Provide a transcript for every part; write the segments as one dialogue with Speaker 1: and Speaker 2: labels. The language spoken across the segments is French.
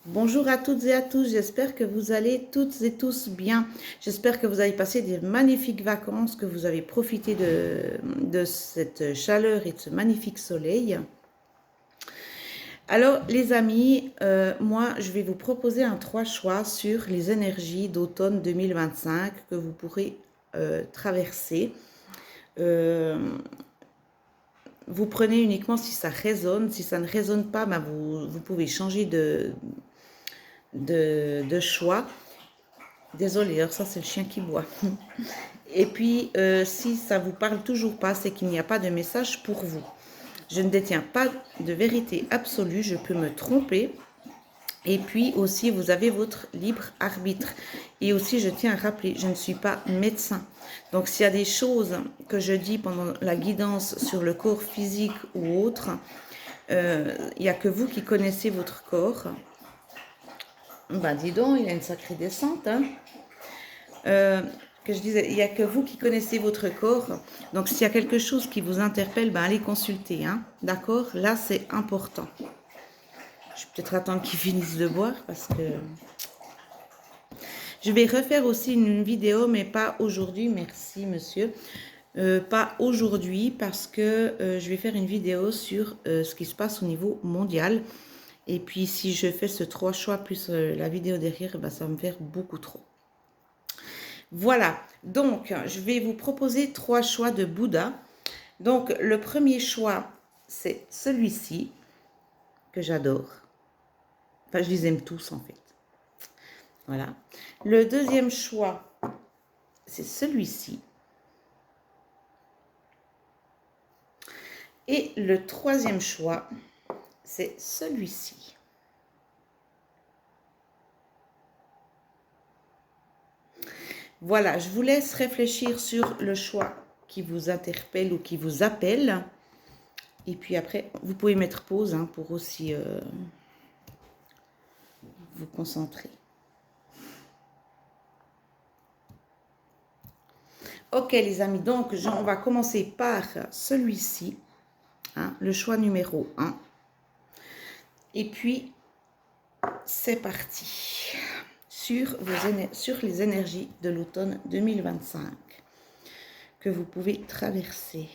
Speaker 1: Bonjour à toutes et à tous, j'espère que vous allez toutes et tous bien. J'espère que vous avez passé des magnifiques vacances, que vous avez profité de cette chaleur et de ce magnifique soleil. Alors les amis, moi je vais vous proposer un 3 choix sur les énergies d'automne 2025 que vous pourrez traverser. Vous prenez uniquement si ça résonne, si ça ne résonne pas, ben vous pouvez changer de choix. Désolée, alors ça c'est le chien qui boit. Et puis, si ça ne vous parle toujours pas, c'est qu'il n'y a pas de message pour vous. Je ne détiens pas de vérité absolue, je peux me tromper. Et puis aussi, vous avez votre libre arbitre. Et aussi, je tiens à rappeler, je ne suis pas médecin. Donc, s'il y a des choses que je dis pendant la guidance sur le corps physique ou autre, il n'y a que vous qui connaissez votre corps. Ben, dis donc, il a une sacrée descente, hein. Que je disais, il n'y a que vous qui connaissez votre corps. Donc, s'il y a quelque chose qui vous interpelle, ben, allez consulter, hein. D'accord? Là, c'est important. Je vais peut-être attendre qu'ils finissent de boire parce que... Je vais refaire aussi une vidéo, mais pas aujourd'hui. Merci, monsieur. Pas aujourd'hui parce que je vais faire une vidéo sur ce qui se passe au niveau mondial. Et puis, si je fais ce 3 choix plus la vidéo derrière, ben, ça va me faire beaucoup trop. Voilà, donc je vais vous proposer 3 choix de Bouddha. Donc le premier choix, c'est celui-ci, que j'adore. Enfin, je les aime tous en fait. Voilà. Le deuxième choix, c'est celui-ci. Et le troisième choix, c'est celui-ci. Voilà, je vous laisse réfléchir sur le choix qui vous interpelle ou qui vous appelle. Et puis après, vous pouvez mettre pause hein, pour aussi vous concentrer. Ok les amis, donc on va commencer par celui-ci, hein, le choix numéro 1. Et puis, c'est parti sur les énergies de l'automne 2025 que vous pouvez traverser.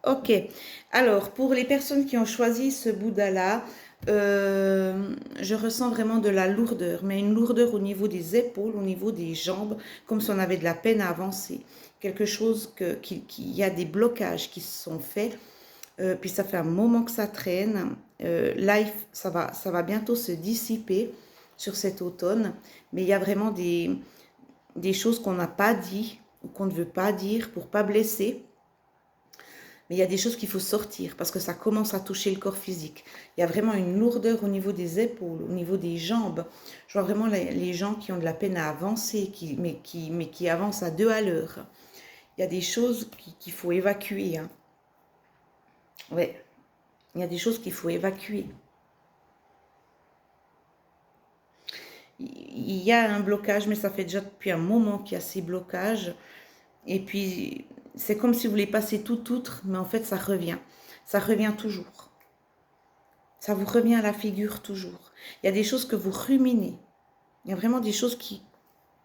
Speaker 1: Ok, alors pour les personnes qui ont choisi ce Bouddha-là, je ressens vraiment de la lourdeur, mais une lourdeur au niveau des épaules, au niveau des jambes, comme si on avait de la peine à avancer. Quelque chose qu'il y a des blocages qui se sont faits, puis ça fait un moment que ça traîne. Là, ça va bientôt se dissiper sur cet automne, mais il y a vraiment des choses qu'on n'a pas dit ou qu'on ne veut pas dire pour pas blesser. Mais il y a des choses qu'il faut sortir parce que ça commence à toucher le corps physique. Il y a vraiment une lourdeur au niveau des épaules, au niveau des jambes. Je vois vraiment les gens qui ont de la peine à avancer, mais qui avancent à 2 à l'heure. Il y a des choses qu'il faut évacuer. Hein. Ouais, il y a des choses qu'il faut évacuer. Il y a un blocage, mais ça fait déjà depuis un moment qu'il y a ces blocages. Et puis, c'est comme si vous voulez passer tout outre, mais en fait, ça revient. Ça revient toujours. Ça vous revient à la figure toujours. Il y a des choses que vous ruminez. Il y a vraiment des choses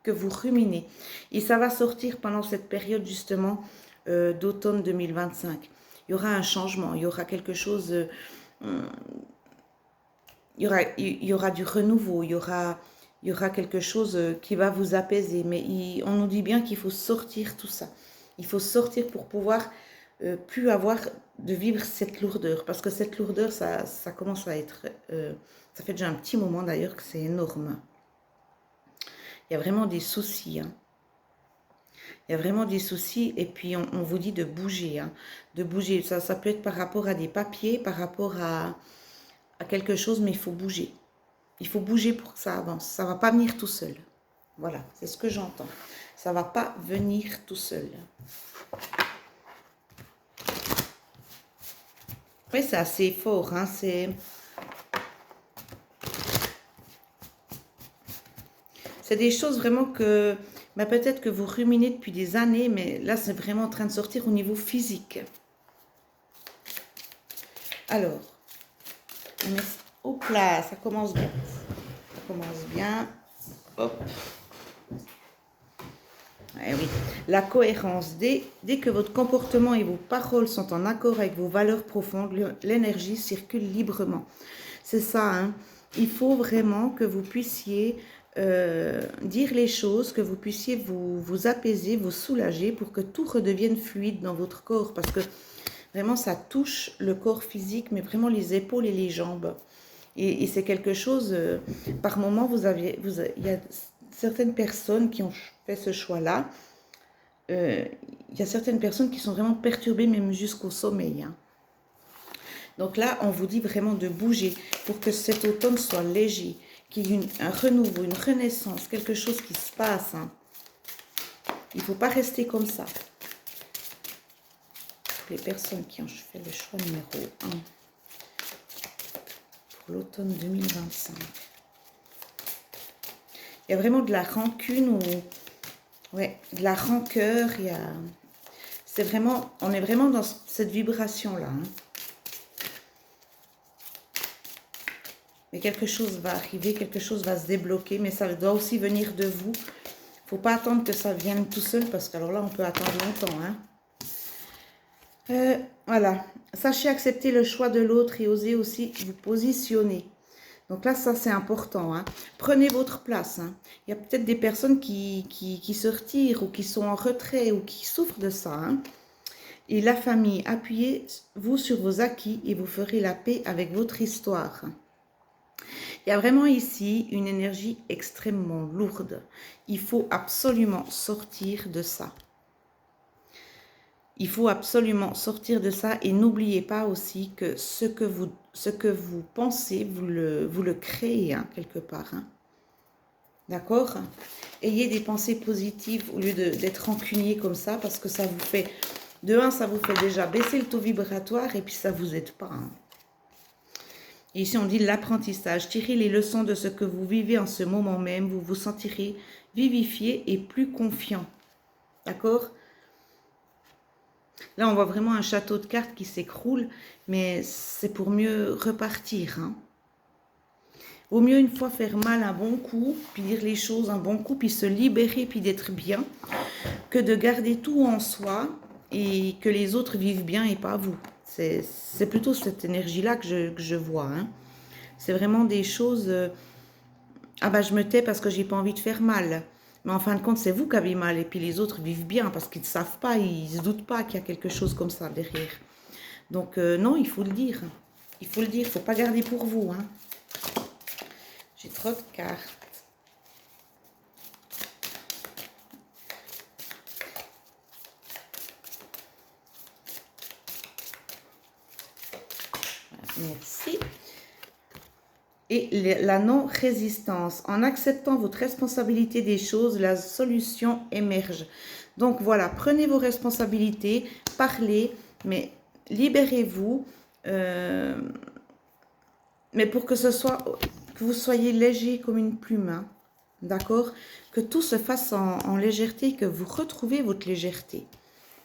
Speaker 1: que vous ruminez. Et ça va sortir pendant cette période justement d'automne 2025. Il y aura un changement, il y aura quelque chose... il y aura du renouveau, il y aura quelque chose qui va vous apaiser. Mais on nous dit bien qu'il faut sortir tout ça. Il faut sortir pour pouvoir plus avoir de vivre cette lourdeur. Parce que cette lourdeur, ça commence à être... ça fait déjà un petit moment d'ailleurs que c'est énorme. Il y a vraiment des soucis. Hein. Il y a vraiment des soucis et puis on vous dit de bouger. Hein, de bouger. Ça peut être par rapport à des papiers, par rapport à quelque chose, mais il faut bouger. Il faut bouger pour que ça avance. Ça ne va pas venir tout seul. Voilà, c'est ce que j'entends. Ça ne va pas venir tout seul. Oui, c'est assez fort. Hein, c'est C'est des choses vraiment que bah, peut-être que vous ruminez depuis des années, mais là, c'est vraiment en train de sortir au niveau physique. Alors, on met... Hop là, ça commence bien. Ça commence bien. Hop. Eh oui, la cohérence. Dès que votre comportement et vos paroles sont en accord avec vos valeurs profondes, l'énergie circule librement. C'est ça, hein. Il faut vraiment que vous puissiez dire les choses, que vous puissiez vous apaiser, vous soulager pour que tout redevienne fluide dans votre corps. Parce que vraiment, ça touche le corps physique, mais vraiment les épaules et les jambes. Et c'est quelque chose, par moment, il y a certaines personnes qui ont fait ce choix-là. Il y a certaines personnes qui sont vraiment perturbées, même jusqu'au sommeil. Hein. Donc là, on vous dit vraiment de bouger pour que cet automne soit léger, qu'il y ait un renouveau, une renaissance, quelque chose qui se passe. Hein. Il ne faut pas rester comme ça. Pour les personnes qui ont fait le choix numéro 1 pour l'automne 2025. Il y a vraiment de la rancune ou ouais, de la rancœur. C'est vraiment, on est vraiment dans cette vibration-là. Hein. Mais quelque chose va arriver, quelque chose va se débloquer, mais ça doit aussi venir de vous. Il ne faut pas attendre que ça vienne tout seul, parce qu'alors là, on peut attendre longtemps. Hein. Voilà. Sachez accepter le choix de l'autre et osez aussi vous positionner. Donc là, ça, c'est important. Hein. Prenez votre place. Hein. Il y a peut-être des personnes qui se retirent ou qui sont en retrait ou qui souffrent de ça. Hein. Et la famille, appuyez-vous sur vos acquis et vous ferez la paix avec votre histoire. Il y a vraiment ici une énergie extrêmement lourde. Il faut absolument sortir de ça. Il faut absolument sortir de ça et n'oubliez pas aussi que ce que vous pensez, vous le créez hein, quelque part. Hein. D'accord? Ayez des pensées positives au lieu d'être rancunier comme ça parce que ça vous fait, de un, ça vous fait déjà baisser le taux vibratoire et puis ça ne vous aide pas. Hein. Et ici, on dit l'apprentissage. Tirez les leçons de ce que vous vivez en ce moment même. Vous vous sentirez vivifié et plus confiant. D'accord? Là, on voit vraiment un château de cartes qui s'écroule, mais c'est pour mieux repartir. Hein. Vaut mieux une fois faire mal un bon coup, puis dire les choses un bon coup, puis se libérer, puis d'être bien, que de garder tout en soi et que les autres vivent bien et pas vous. C'est plutôt cette énergie-là que je vois. Hein. C'est vraiment des choses... ah bah je me tais parce que j'ai pas envie de faire mal. Mais en fin de compte, c'est vous qui avez mal. Et puis les autres vivent bien parce qu'ils ne savent pas, ils ne se doutent pas qu'il y a quelque chose comme ça derrière. Donc non, il faut le dire. Il faut le dire, il ne faut pas garder pour vous. Hein. J'ai trop de cartes. Merci. Et la non-résistance. En acceptant votre responsabilité des choses, la solution émerge. Donc voilà, prenez vos responsabilités, parlez, mais libérez-vous. Mais pour que vous soyez léger comme une plume, hein, d'accord? Que tout se fasse en légèreté, que vous retrouvez votre légèreté.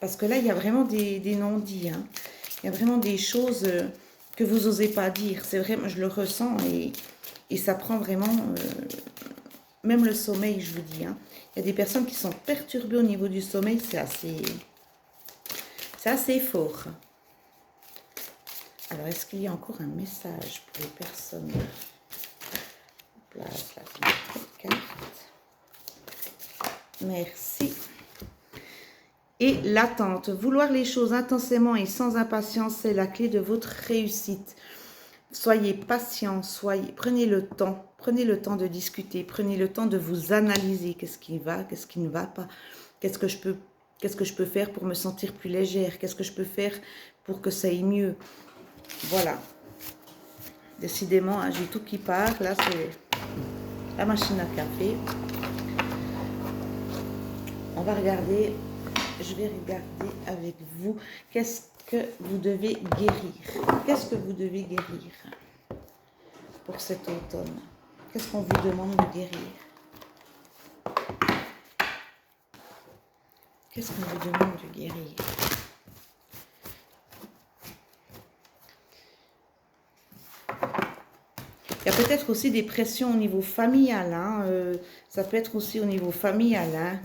Speaker 1: Parce que là, il y a vraiment des non-dits. Hein. Il y a vraiment des choses... que vous n'osez pas dire. C'est vrai, je le ressens et ça prend vraiment, même le sommeil, je vous dis. Hein. Il y a des personnes qui sont perturbées au niveau du sommeil, c'est assez fort. Alors, est-ce qu'il y a encore un message pour les personnes? Place la carte. Merci. Et l'attente. Vouloir les choses intensément et sans impatience, c'est la clé de votre réussite. Soyez patient, prenez le temps de discuter, prenez le temps de vous analyser. Qu'est-ce qui va, qu'est-ce qui ne va pas? Qu'est-ce que je peux faire pour me sentir plus légère? Qu'est-ce que je peux faire pour que ça aille mieux? Voilà. Décidément, hein, j'ai tout qui part. Là, c'est la machine à café. On va regarder... Je vais regarder avec vous qu'est-ce que vous devez guérir. Qu'est-ce que vous devez guérir pour cet automne? Qu'est-ce qu'on vous demande de guérir? Qu'est-ce qu'on vous demande de guérir? Il y a peut-être aussi des pressions au niveau familial. Hein, ça peut être aussi au niveau familial. Hein.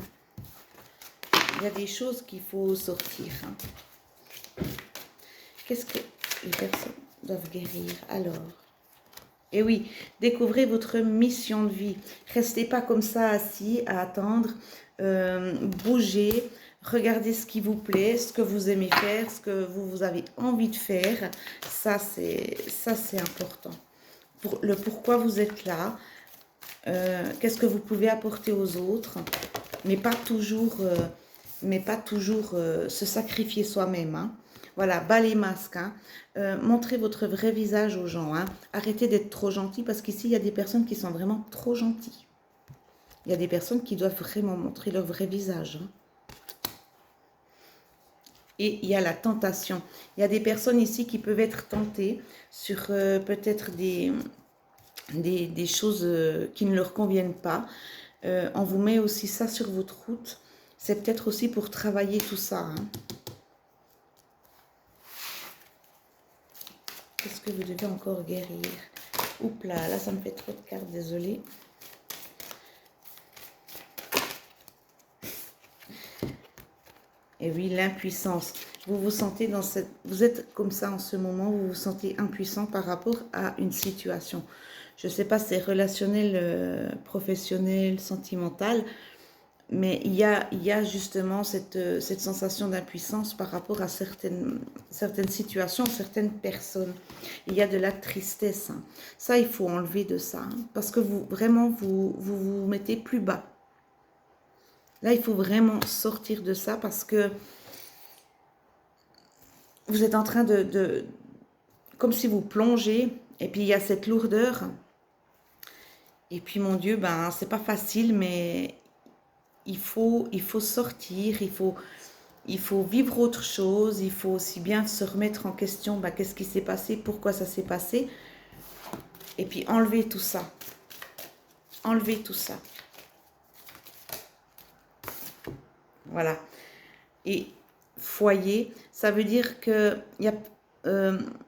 Speaker 1: Il y a des choses qu'il faut sortir. Hein. Qu'est-ce que les personnes doivent guérir alors? Et oui, découvrez votre mission de vie. Restez pas comme ça assis à attendre. Bougez. Regardez ce qui vous plaît, ce que vous aimez faire, ce que vous avez envie de faire. Ça, c'est important. Pour le pourquoi vous êtes là. Qu'est-ce que vous pouvez apporter aux autres. Mais pas toujours, se sacrifier soi-même. Hein. Voilà, bas les masques. Hein. Montrez votre vrai visage aux gens. Hein. Arrêtez d'être trop gentil parce qu'ici, il y a des personnes qui sont vraiment trop gentilles. Il y a des personnes qui doivent vraiment montrer leur vrai visage. Hein. Et il y a la tentation. Il y a des personnes ici qui peuvent être tentées sur peut-être des choses qui ne leur conviennent pas. On vous met aussi ça sur votre route. C'est peut-être aussi pour travailler tout ça. Hein. Qu'est-ce que vous devez encore guérir? Oups là, ça me fait trop de cartes, désolée. Et oui, l'impuissance. Vous vous sentez dans cette... Vous êtes comme ça en ce moment, vous vous sentez impuissant par rapport à une situation. Je ne sais pas si c'est relationnel, professionnel, sentimental, mais il y a justement cette sensation d'impuissance par rapport à certaines situations, certaines personnes. Il y a de la tristesse. Hein. Ça, il faut enlever de ça. Hein, parce que vous vous mettez plus bas. Là, il faut vraiment sortir de ça parce que vous êtes en train comme si vous plongez, et puis il y a cette lourdeur. Et puis, mon Dieu, ben, c'est pas facile, mais il faut sortir, il faut vivre autre chose, il faut aussi bien se remettre en question, ben, qu'est-ce qui s'est passé, pourquoi ça s'est passé. Et puis, enlever tout ça. Enlever tout ça. Voilà. Et foyer, ça veut dire que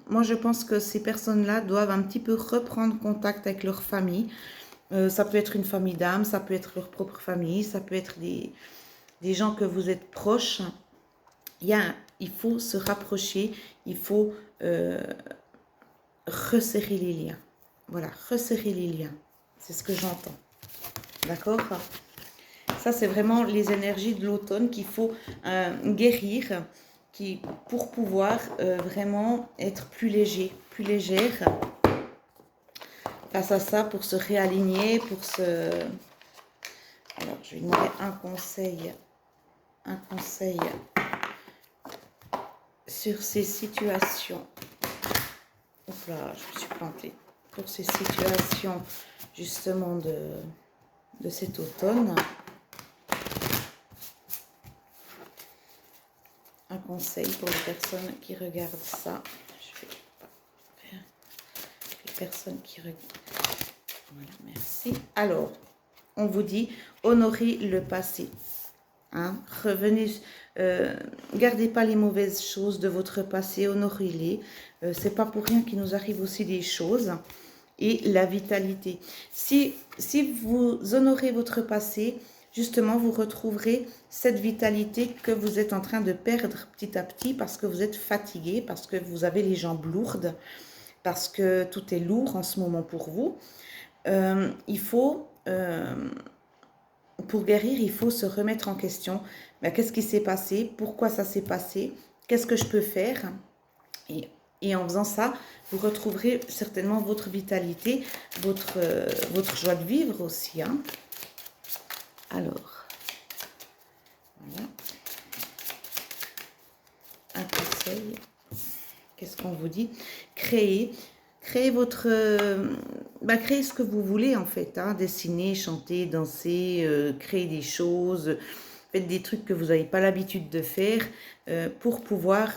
Speaker 1: moi je pense que ces personnes-là doivent un petit peu reprendre contact avec leur famille. Ça peut être une famille d'âme, ça peut être leur propre famille, ça peut être des gens que vous êtes proches. Il faut se rapprocher, il faut resserrer les liens. Voilà, resserrer les liens. C'est ce que j'entends. D'accord ? Ça, c'est vraiment les énergies de l'automne qu'il faut guérir pour pouvoir vraiment être plus léger, plus légère face à ça, pour se réaligner, pour se... Alors, je vais demander un conseil sur ces situations. Hop là, je me suis plantée. Pour ces situations, justement, de cet automne. Un conseil pour les personnes qui regardent ça. Je vais faire les personnes qui regardent. Voilà, merci. Alors, on vous dit, honorez le passé. Hein, revenez, gardez pas les mauvaises choses de votre passé, honorez-les. C'est pas pour rien qu'il nous arrive aussi des choses. Et la vitalité. Si vous honorez votre passé, justement, vous retrouverez cette vitalité que vous êtes en train de perdre petit à petit parce que vous êtes fatigué, parce que vous avez les jambes lourdes, parce que tout est lourd en ce moment pour vous. Il faut, pour guérir, il faut se remettre en question. Ben, qu'est-ce qui s'est passé? Pourquoi ça s'est passé? Qu'est-ce que je peux faire? Et en faisant ça, vous retrouverez certainement votre vitalité, votre joie de vivre aussi. Hein. Alors, voilà. Un conseil. Qu'est-ce qu'on vous dit? Créez votre... créez ce que vous voulez en fait. Hein. Dessiner, chanter, danser, créer des choses. Faites des trucs que vous n'avez pas l'habitude de faire pour pouvoir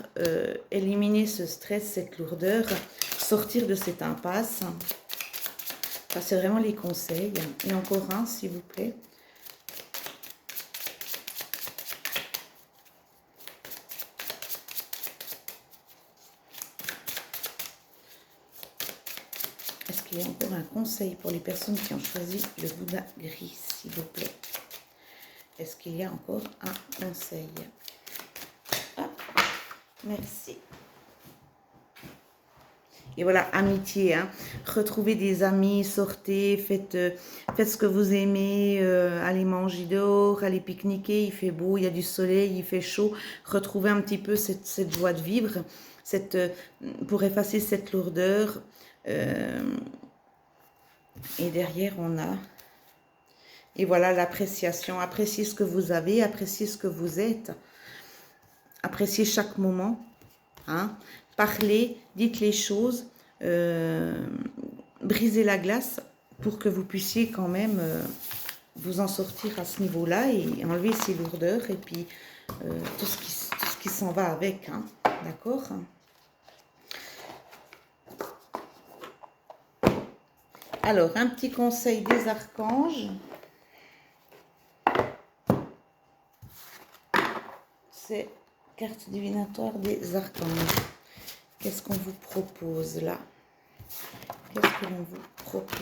Speaker 1: éliminer ce stress, cette lourdeur, sortir de cette impasse. Ça, c'est vraiment les conseils. Et encore un, s'il vous plaît. qu'il y a encore un conseil pour les personnes qui ont choisi le Bouddha gris, s'il vous plaît? Est-ce qu'il y a encore un conseil? Ah, merci. Et voilà, amitié, hein. Retrouvez des amis, sortez, faites ce que vous aimez, allez manger dehors, allez pique-niquer, il fait beau, il y a du soleil, il fait chaud. Retrouvez un petit peu cette joie de vivre, pour effacer cette lourdeur. Et derrière, on a... Et voilà l'appréciation. Appréciez ce que vous avez, appréciez ce que vous êtes. Appréciez chaque moment. Hein. Parlez, dites les choses, brisez la glace pour que vous puissiez quand même vous en sortir à ce niveau-là et enlever ces lourdeurs et puis tout ce qui s'en va avec. Hein. D'accord? Alors, un petit conseil des archanges. C'est carte divinatoire des archanges. Qu'est-ce qu'on vous propose là? Qu'est-ce que l'on vous propose?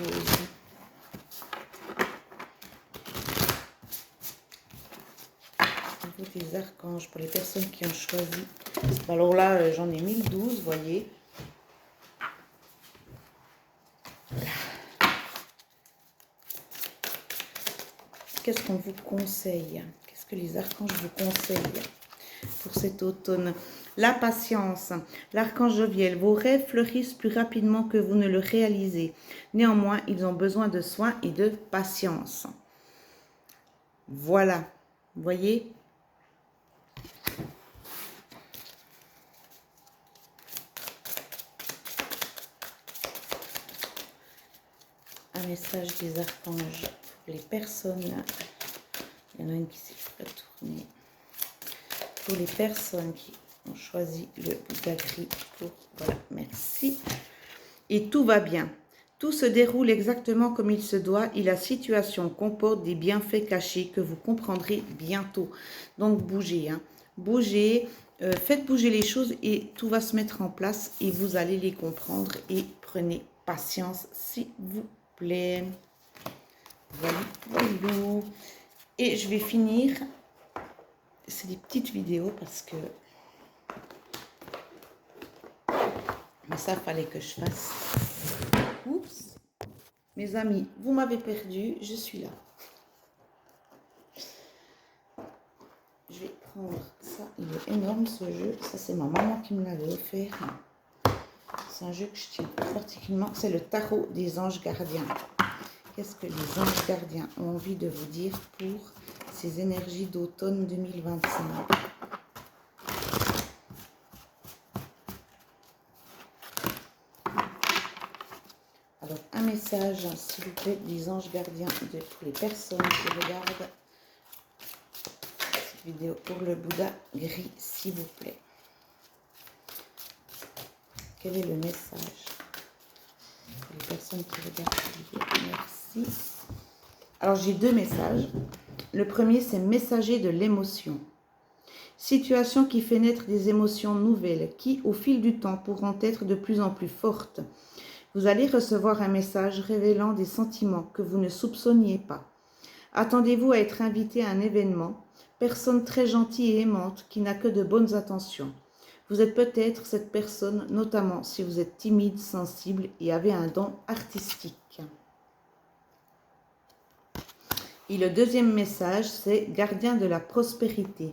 Speaker 1: Au niveau des archanges, pour les personnes qui ont choisi. Alors là, j'en ai 1012, vous voyez. Qu'est-ce qu'on vous conseille? Qu'est-ce que les archanges vous conseillent pour cet automne? La patience. L'archange Joviel, vos rêves fleurissent plus rapidement que vous ne le réalisez. Néanmoins, ils ont besoin de soins et de patience. Voilà. Vous voyez? Un message des archanges pour les personnes. Il y en a une qui s'est retournée. Pour les personnes qui ont choisi le Bouddha gris. Voilà, merci. Et tout va bien. Tout se déroule exactement comme il se doit et la situation comporte des bienfaits cachés que vous comprendrez bientôt. Donc bougez, hein. Bougez, faites bouger les choses et tout va se mettre en place et vous allez les comprendre et prenez patience s'il vous plaît. Voilà, voilà. Et je vais finir, c'est des petites vidéos parce que mais ça fallait que je fasse. Oups. Mes amis, vous m'avez perdu, je suis là. Je vais prendre ça, il est énorme ce jeu. Ça c'est ma maman qui me l'avait offert. C'est un jeu que je tiens particulièrement, c'est le tarot des anges gardiens. Qu'est-ce que les anges gardiens ont envie de vous dire pour ces énergies d'automne 2025? Alors, un message, s'il vous plaît, des anges gardiens de toutes les personnes qui regardent cette vidéo pour le Bouddha gris, s'il vous plaît. Quel est le message pour les personnes qui regardent cette vidéo? Merci. Alors, j'ai deux messages. Le premier, c'est messager de l'émotion. Situation qui fait naître des émotions nouvelles qui, au fil du temps, pourront être de plus en plus fortes. Vous allez recevoir un message révélant des sentiments que vous ne soupçonniez pas. Attendez-vous à être invité à un événement, personne très gentille et aimante qui n'a que de bonnes intentions. Vous êtes peut-être cette personne, notamment si vous êtes timide, sensible et avez un don artistique. Et le deuxième message, c'est gardien de la prospérité.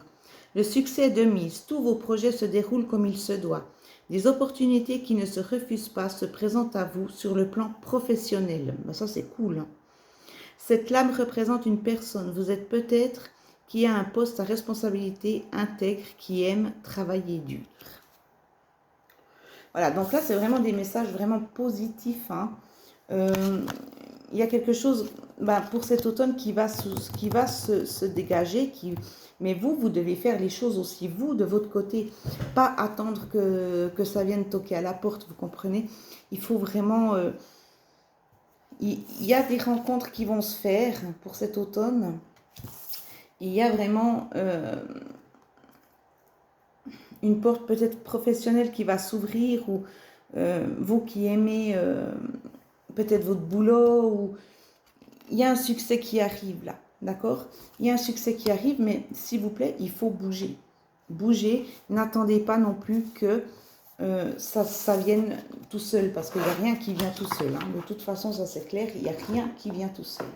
Speaker 1: Le succès est de mise, tous vos projets se déroulent comme il se doit. Des opportunités qui ne se refusent pas se présentent à vous sur le plan professionnel. Ben ça, c'est cool. Hein. Cette lame représente une personne. Vous êtes peut-être qui a un poste à responsabilité intègre, qui aime travailler dur. Voilà, donc là, c'est vraiment des messages vraiment positifs. Hein. Il y a quelque chose pour cet automne qui va se dégager, mais vous devez faire les choses aussi, vous, de votre côté. Pas attendre que ça vienne toquer à la porte, vous comprenez? Il faut vraiment... il y a des rencontres qui vont se faire pour cet automne. Il y a vraiment une porte peut-être professionnelle qui va s'ouvrir, ou vous qui aimez peut-être votre boulot, ou il y a un succès qui arrive là, d'accord? Il y a un succès qui arrive, mais s'il vous plaît, il faut bouger. Bougez, n'attendez pas non plus que ça vienne tout seul, parce qu'il n'y a rien qui vient tout seul. Hein. De toute façon, ça c'est clair, il n'y a rien qui vient tout seul.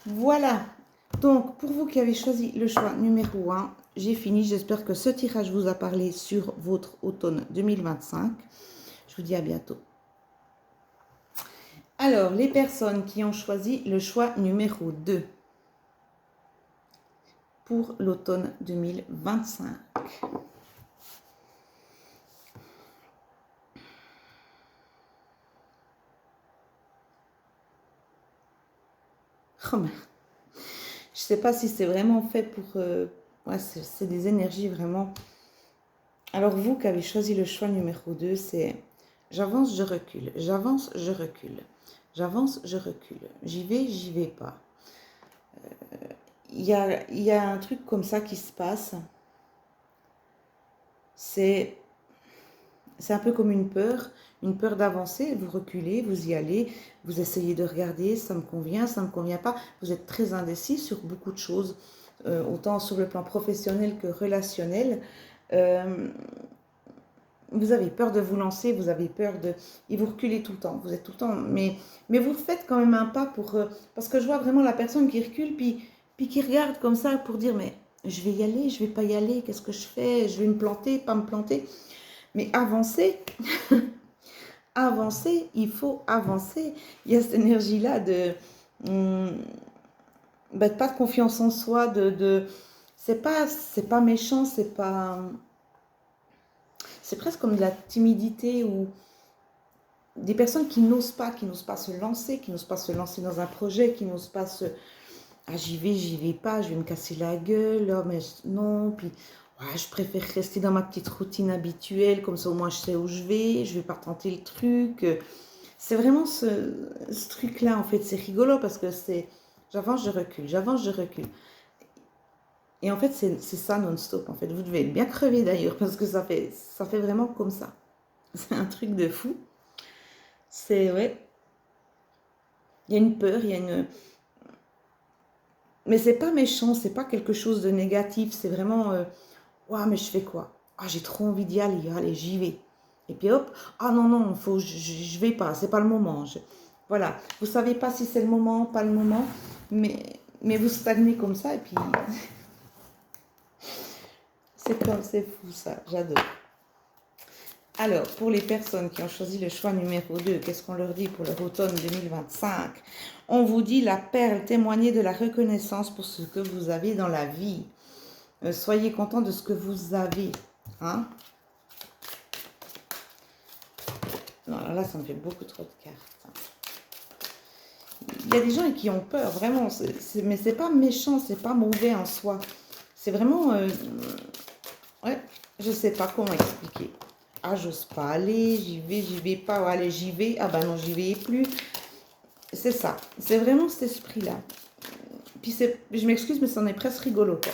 Speaker 1: Voilà. Donc, pour vous qui avez choisi le choix numéro 1, j'ai fini. J'espère que ce tirage vous a parlé sur votre automne 2025. Je vous dis à bientôt. Alors, les personnes qui ont choisi le choix numéro 2 pour l'automne 2025. Oh, je sais pas si c'est vraiment fait pour... ouais, c'est des énergies vraiment... Alors vous qui avez choisi le choix numéro 2, c'est j'avance, je recule, j'avance, je recule, j'avance, je recule, j'y vais pas. Il y a un truc comme ça qui se passe. C'est un peu comme une peur d'avancer. Vous reculez, vous y allez, vous essayez de regarder, ça me convient pas. Vous êtes très indécis sur beaucoup de choses, autant sur le plan professionnel que relationnel. Vous avez peur de vous lancer, vous avez peur de... Et vous reculez tout le temps, vous êtes tout le temps... Mais vous faites quand même un pas pour... parce que je vois vraiment la personne qui recule, puis qui regarde comme ça pour dire, mais je vais y aller, je vais pas y aller, qu'est-ce que je fais? Je vais me planter, pas me planter. Mais avancer, avancer, il faut avancer. Il y a cette énergie-là de... pas de confiance en soi, c'est pas méchant, c'est pas... C'est presque comme de la timidité ou des personnes qui n'osent pas se lancer, qui n'osent pas se lancer dans un projet, qui n'osent pas se... Ah, j'y vais pas, je vais me casser la gueule, oh, mais non, puis ouais, je préfère rester dans ma petite routine habituelle, comme ça au moins je sais où je vais pas tenter le truc. C'est vraiment ce truc-là, en fait, c'est rigolo parce que c'est j'avance, je recule, j'avance, je recule. Et en fait, c'est ça non-stop, en fait. Vous devez être bien crevé d'ailleurs, parce que ça fait vraiment comme ça. C'est un truc de fou. C'est, ouais. Il y a une peur, il y a une... Mais c'est pas méchant, c'est pas quelque chose de négatif, c'est vraiment... ouais, mais je fais quoi? Ah, j'ai trop envie d'y aller, allez, j'y vais. Et puis hop, ah non, non, je vais pas, c'est pas le moment. Voilà, vous savez pas si c'est le moment, pas le moment, mais vous stagnez comme ça, et puis... c'est fou ça, j'adore. Alors, pour les personnes qui ont choisi le choix numéro 2, qu'est-ce qu'on leur dit pour leur automne 2025? On vous dit la perle, témoignez de la reconnaissance pour ce que vous avez dans la vie. Soyez content de ce que vous avez. Hein? Non, là, ça me fait beaucoup trop de cartes. Il y a des gens qui ont peur, vraiment. Mais c'est pas méchant, c'est pas mauvais en soi. C'est vraiment... ouais, je sais pas comment expliquer. Ah, j'ose pas aller, j'y vais pas. Oh, allez, j'y vais. Ah ben non, j'y vais plus. C'est ça. C'est vraiment cet esprit-là. Puis je m'excuse, mais c'en est presque rigolo, quoi.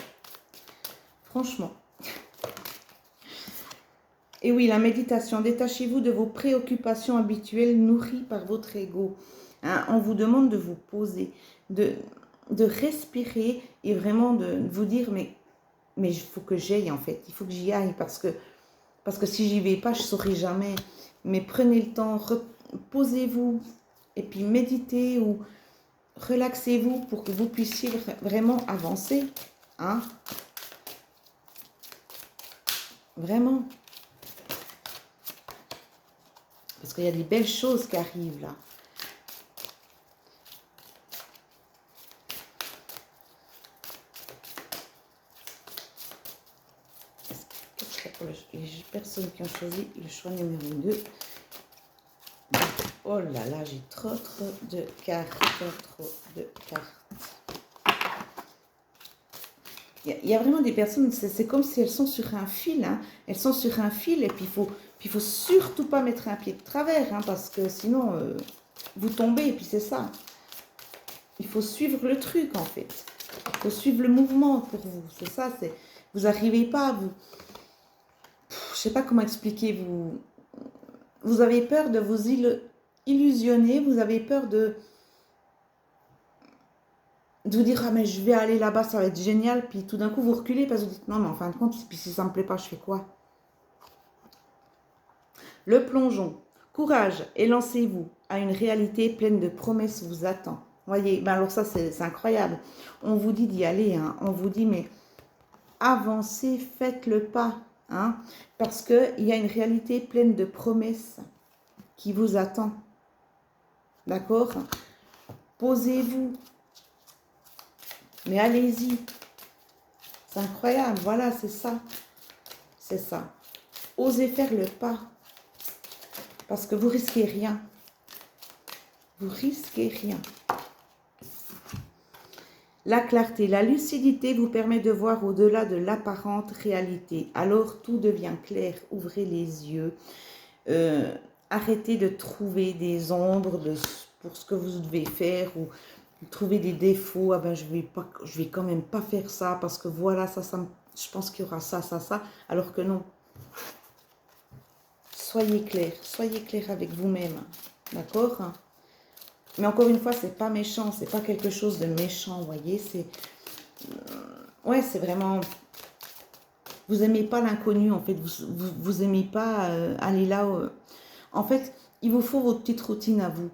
Speaker 1: Franchement. Et oui, la méditation. Détachez-vous de vos préoccupations habituelles nourries par votre ego. Hein, on vous demande de vous poser, de respirer et vraiment de vous dire, mais il faut que j'aille en fait. Il faut que j'y aille parce que si j'y vais pas, je ne saurai jamais. Mais prenez le temps, posez-vous et puis méditez ou relaxez-vous pour que vous puissiez vraiment avancer. Hein? Vraiment. Parce qu'il y a des belles choses qui arrivent là. Pour les personnes qui ont choisi le choix numéro 2. Oh là là, j'ai trop de cartes. Trop de cartes. Il y a vraiment des personnes, c'est comme si elles sont sur un fil. Hein. Elles sont sur un fil et puis il faut surtout pas mettre un pied de travers. Hein, parce que sinon, vous tombez et puis c'est ça. Il faut suivre le truc en fait. Il faut suivre le mouvement pour vous. C'est ça, vous n'arrivez pas, vous... Je sais pas comment expliquer, vous avez peur de vous illusionné, vous avez peur de vous dire, ah mais je vais aller là-bas, ça va être génial, puis tout d'un coup vous reculez parce que vous dites, non mais en fin de compte, puis si ça me plaît pas, je fais quoi? Le plongeon. Courage et lancez-vous à une réalité pleine de promesses vous attend. Voyez, ben alors ça c'est incroyable. On vous dit d'y aller, hein. On vous dit mais avancez, faites le pas, hein, parce qu'il y a une réalité pleine de promesses qui vous attend. D'accord? Posez-vous, mais allez-y. C'est incroyable, voilà, c'est ça. C'est ça. Osez faire le pas, parce que vous risquez rien. Vous risquez rien. La clarté, la lucidité vous permet de voir au-delà de l'apparente réalité. Alors tout devient clair. Ouvrez les yeux. Arrêtez de trouver des ombres pour ce que vous devez faire ou trouver des défauts. Ah ben je vais quand même pas faire ça parce que voilà je pense qu'il y aura ça, ça, ça. Alors que non. Soyez clair avec vous-même. D'accord? Mais encore une fois, c'est pas méchant, c'est pas quelque chose de méchant, vous voyez, ouais, c'est vraiment, vous aimez pas l'inconnu, en fait, vous aimez pas aller là, en fait, il vous faut votre petite routine à vous,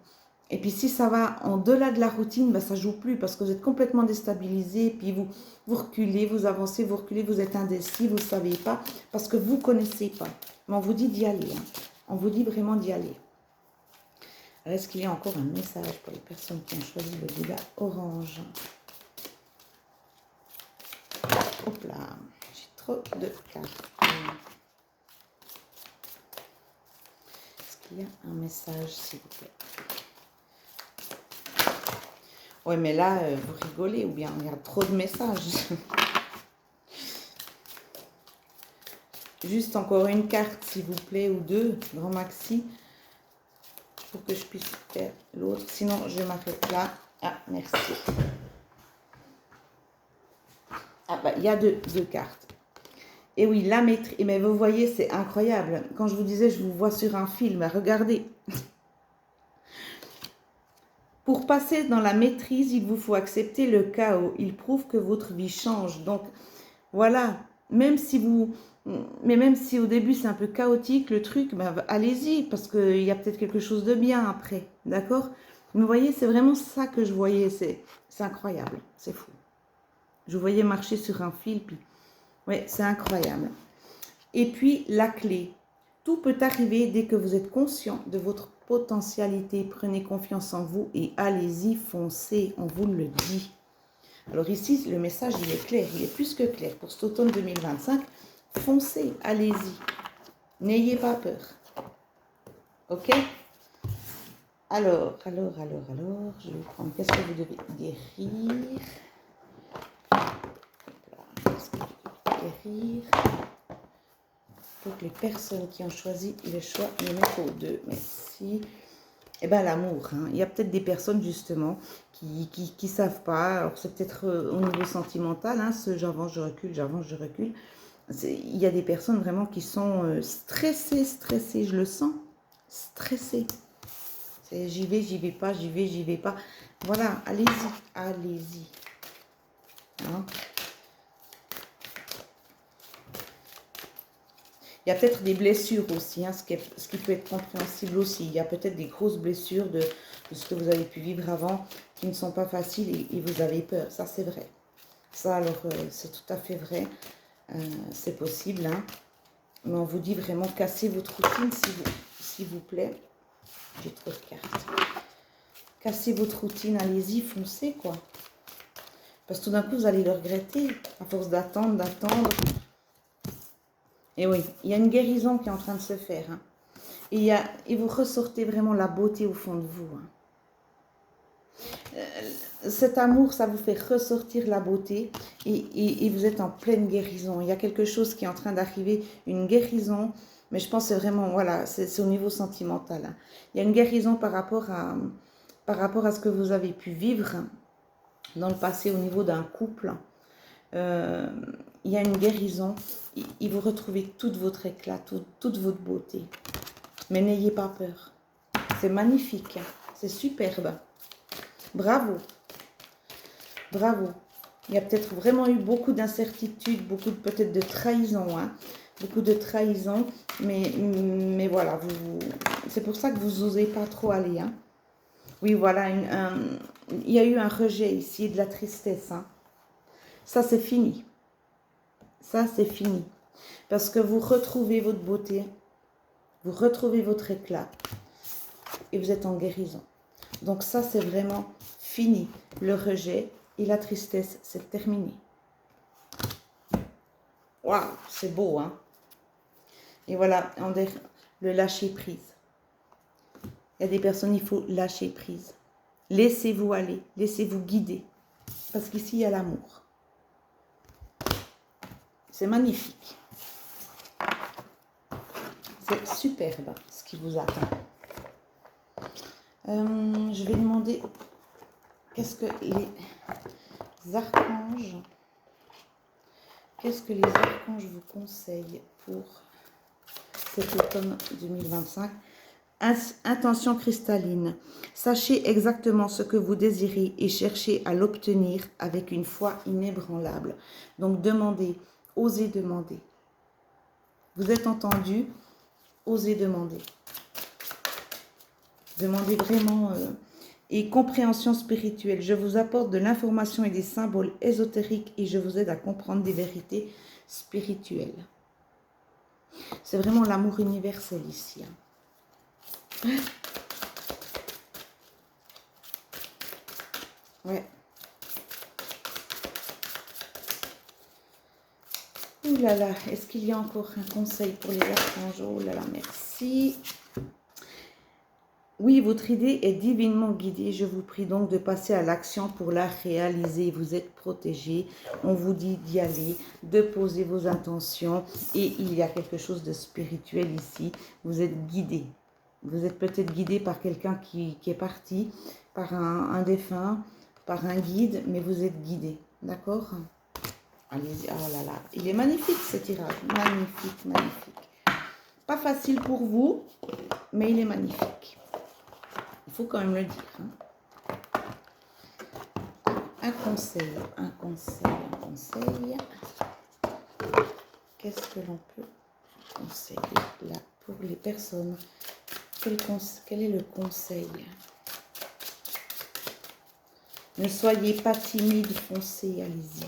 Speaker 1: et puis si ça va en delà de la routine, ben, ça joue plus, parce que vous êtes complètement déstabilisé, puis vous reculez, vous avancez, vous reculez, vous êtes indécis, vous ne savez pas, parce que vous connaissez pas, mais on vous dit d'y aller, hein. On vous dit vraiment d'y aller. Alors, est-ce qu'il y a encore un message pour les personnes qui ont choisi le Bouddha orange? Hop là, j'ai trop de cartes. Est-ce qu'il y a un message, s'il vous plaît? Ouais, mais là, vous rigolez ou bien il y a trop de messages. Juste encore une carte, s'il vous plaît, ou deux, grand maxi, pour que je puisse faire l'autre. Sinon, je m'arrête là. Ah, merci. Ah, bah, il y a deux cartes. Et oui, la maîtrise. Mais vous voyez, c'est incroyable. Quand je vous disais, je vous vois sur un film, regardez. Pour passer dans la maîtrise, il vous faut accepter le chaos. Il prouve que votre vie change. Donc, voilà. Même si au début c'est un peu chaotique le truc, ben, allez-y, parce qu'il y a peut-être quelque chose de bien après. D'accord? Vous voyez, c'est vraiment ça que je voyais. C'est incroyable. C'est fou. Je voyais marcher sur un fil, puis... Ouais, c'est incroyable. Et puis, la clé. Tout peut arriver dès que vous êtes conscient de votre potentialité. Prenez confiance en vous et allez-y, foncez, on vous le dit. Alors ici, le message, il est clair, il est plus que clair. Pour cet automne 2025, foncez, allez-y. N'ayez pas peur. Ok? Alors, je vais prendre, qu'est-ce que vous devez guérir? Qu'est-ce que vous devez guérir? Pour les personnes qui ont choisi le choix numéro 2. Merci. Eh bien, l'amour. Hein. Il y a peut-être des personnes, justement, qui savent pas. Alors, c'est peut-être au niveau sentimental. Hein, j'avance, je recule, j'avance, je recule. Il y a des personnes vraiment qui sont stressées, je le sens. Stressées. J'y vais pas, j'y vais pas. Voilà, allez-y, allez-y. Hein? Il y a peut-être des blessures aussi, hein, ce qui peut être compréhensible aussi. Il y a peut-être des grosses blessures de ce que vous avez pu vivre avant qui ne sont pas faciles et vous avez peur. Ça, c'est vrai. Ça, alors, c'est tout à fait vrai. C'est possible. Hein. Mais on vous dit vraiment, cassez votre routine, s'il vous plaît. J'ai trop de cartes. Cassez votre routine, allez-y, foncez, quoi. Parce que tout d'un coup, vous allez le regretter, à force d'attendre. Et oui, il y a une guérison qui est en train de se faire. Hein. Et vous ressortez vraiment la beauté au fond de vous. Hein. Cet amour, ça vous fait ressortir la beauté et vous êtes en pleine guérison. Il y a quelque chose qui est en train d'arriver, une guérison, mais je pense que c'est vraiment, voilà, c'est au niveau sentimental. Hein. Il y a une guérison par rapport à ce que vous avez pu vivre dans le passé au niveau d'un couple. Il y a une guérison et vous retrouvez tout votre éclat, toute votre beauté. Mais n'ayez pas peur. C'est magnifique. Hein. C'est superbe. Bravo. Bravo. Il y a peut-être vraiment eu beaucoup d'incertitudes, beaucoup peut-être de trahison. Hein. Beaucoup de trahison. Mais voilà, c'est pour ça que vous n'osez pas trop aller. Hein. Oui, voilà. Il y a eu un rejet ici, de la tristesse. Hein. Ça, c'est fini. Ça, c'est fini. Parce que vous retrouvez votre beauté. Vous retrouvez votre éclat. Et vous êtes en guérison. Donc ça, c'est vraiment fini. Le rejet et la tristesse, c'est terminé. Waouh, c'est beau, hein. Et voilà, le lâcher prise. Il y a des personnes, il faut lâcher prise. Laissez-vous aller, laissez-vous guider. Parce qu'ici, il y a l'amour. C'est magnifique. C'est superbe ce qui vous attend. Je vais demander, qu'est-ce que les archanges vous conseillent pour cet automne 2025? Intention cristalline. Sachez exactement ce que vous désirez et cherchez à l'obtenir avec une foi inébranlable. Donc demandez, osez demander. Vous êtes entendu, osez demander. Demandez vraiment et compréhension spirituelle. Je vous apporte de l'information et des symboles ésotériques et je vous aide à comprendre des vérités spirituelles. C'est vraiment l'amour universel ici. Hein. Ouais. Ouh là là, est-ce qu'il y a encore un conseil pour les archanges? Oh là là, merci. Oui, votre idée est divinement guidée. Je vous prie donc de passer à l'action pour la réaliser. Vous êtes protégé. On vous dit d'y aller, de poser vos intentions. Et il y a quelque chose de spirituel ici. Vous êtes guidé. Vous êtes peut-être guidé par quelqu'un qui est parti, par un défunt, par un guide, mais vous êtes guidé. D'accord? Allez-y. Oh là là. Il est magnifique ce tirage. Magnifique, magnifique. Pas facile pour vous, mais il est magnifique. Il faut quand même le dire. Hein. Un conseil. Qu'est-ce que l'on peut conseiller là pour les personnes? Quel est le conseil? Ne soyez pas timide, foncez, allez-y.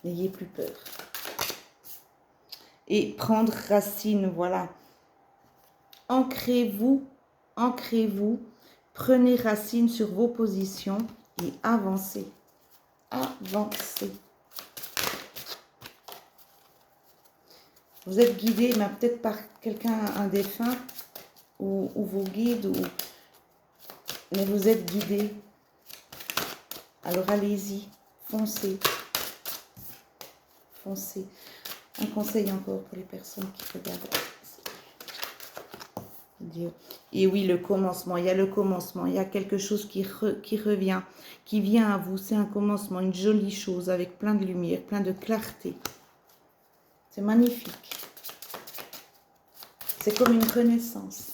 Speaker 1: N'ayez plus peur. Et prendre racine, voilà. Ancrez-vous, prenez racine sur vos positions et avancez. Avancez. Vous êtes guidé, mais peut-être par quelqu'un, un défunt, ou vos guides, mais vous êtes guidé. Alors allez-y, foncez. Foncez. Un conseil encore pour les personnes qui regardent. Dieu. Et oui, le commencement, il y a le commencement, il y a quelque chose qui revient, qui vient à vous, c'est un commencement, une jolie chose avec plein de lumière, plein de clarté. C'est magnifique. C'est comme une renaissance.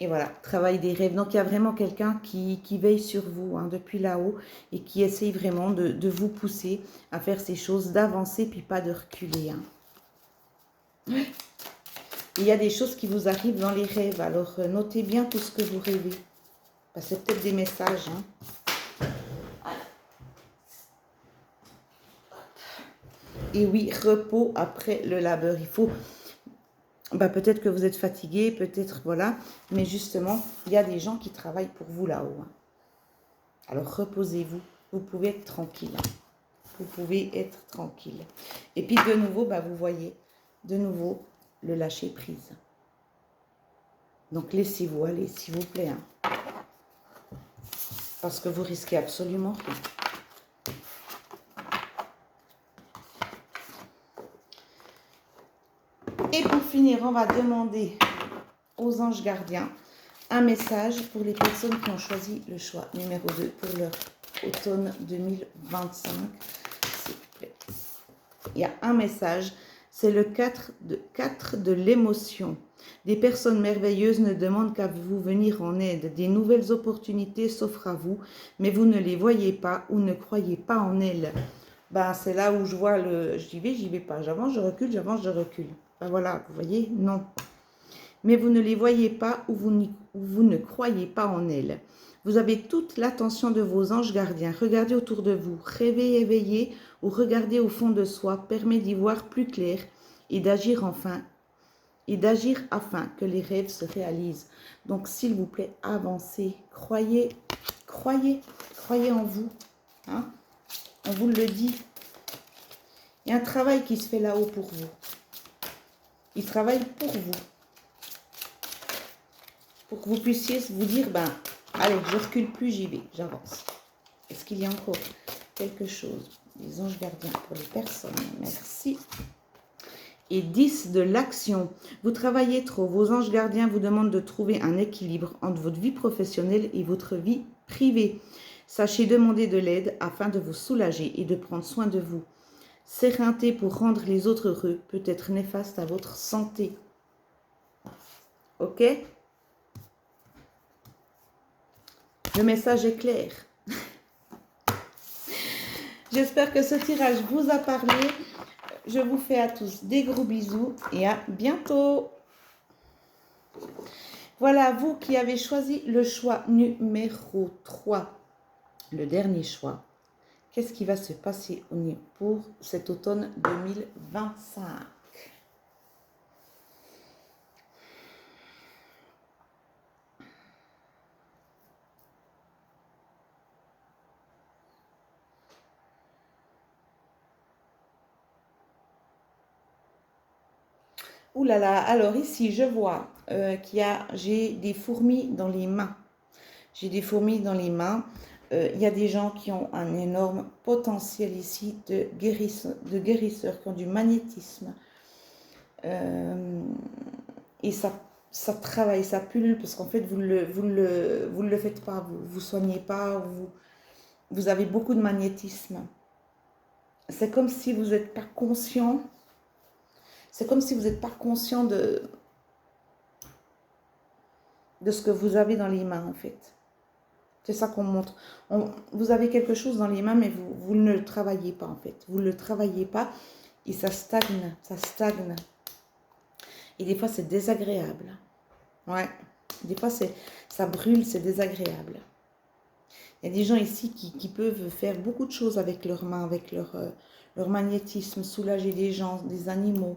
Speaker 1: Et voilà, travail des rêves. Donc, il y a vraiment quelqu'un qui veille sur vous hein, depuis là-haut et qui essaye vraiment de vous pousser à faire ces choses, d'avancer puis pas de reculer. Hein. Ouais. Il y a des choses qui vous arrivent dans les rêves, alors notez bien tout ce que vous rêvez. C'est peut-être des messages. Hein. Et oui, repos après le labeur. Il faut, peut-être que vous êtes fatigué, peut-être, voilà. Mais justement, il y a des gens qui travaillent pour vous là-haut. Hein. Alors reposez-vous, vous pouvez être tranquille. Hein. Vous pouvez être tranquille. Et puis de nouveau, vous voyez, de nouveau, le lâcher prise. Donc laissez-vous aller, s'il vous plaît. Hein. Parce que vous risquez absolument rien. Et pour finir, on va demander aux anges gardiens un message pour les personnes qui ont choisi le choix numéro 2 pour leur automne 2025. S'il vous plaît. Il y a un message, c'est le 4 de l'émotion. Des personnes merveilleuses ne demandent qu'à vous venir en aide. Des nouvelles opportunités s'offrent à vous, mais vous ne les voyez pas ou ne croyez pas en elles. Ben, c'est là où je vois le... J'y vais pas. J'avance, je recule, j'avance, je recule. Ben voilà, vous voyez, non. Mais vous ne les voyez pas ou vous ne croyez pas en elles. Vous avez toute l'attention de vos anges gardiens. Regardez autour de vous, rêvez, éveillez ou regardez au fond de soi permet d'y voir plus clair et d'agir afin que les rêves se réalisent. Donc, s'il vous plaît, avancez, croyez en vous. Hein? On vous le dit. Il y a un travail qui se fait là-haut pour vous. Il travaille pour vous. Pour que vous puissiez vous dire, ben, allez, je recule plus, j'y vais, j'avance. Est-ce qu'il y a encore quelque chose? Les anges gardiens pour les personnes. Merci. Et 10 de l'action. Vous travaillez trop. Vos anges gardiens vous demandent de trouver un équilibre entre votre vie professionnelle et votre vie privée. Sachez demander de l'aide afin de vous soulager et de prendre soin de vous. S'éreinter pour rendre les autres heureux peut être néfaste à votre santé. Ok? Le message est clair. J'espère que ce tirage vous a parlé. Je vous fais à tous des gros bisous et à bientôt. Voilà, vous qui avez choisi le choix numéro 3, le dernier choix. Qu'est-ce qui va se passer pour cet automne 2025? Ouh là là, alors ici je vois j'ai des fourmis dans les mains. J'ai des fourmis dans les mains. Il y a des gens qui ont un énorme potentiel ici de guérisseurs, qui ont du magnétisme. Et ça travaille, ça pullule, parce qu'en fait, vous ne le faites pas, vous ne soignez pas, vous avez beaucoup de magnétisme. C'est comme si vous n'êtes pas conscient. C'est comme si vous n'êtes pas conscient de ce que vous avez dans les mains, en fait. C'est ça qu'on montre. Vous avez quelque chose dans les mains, mais vous ne le travaillez pas, en fait. Vous ne le travaillez pas et ça stagne, ça stagne. Et des fois, c'est désagréable. Ouais. Des fois, ça brûle, c'est désagréable. Il y a des gens ici qui peuvent faire beaucoup de choses avec leurs mains, avec leur magnétisme, soulager des gens, des animaux.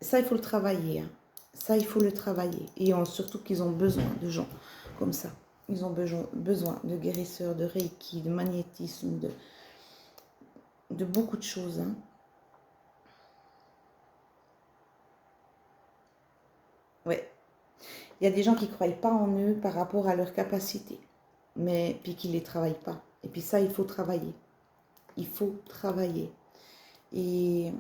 Speaker 1: Ça, il faut le travailler. Hein. Ça, il faut le travailler. Et surtout qu'ils ont besoin de gens comme ça. Ils ont besoin de guérisseurs, de reiki, de magnétisme, de beaucoup de choses. Hein. Ouais. Il y a des gens qui ne croient pas en eux par rapport à leurs capacités. Mais puis qui ne les travaillent pas. Et puis ça, il faut travailler. Il faut travailler. Et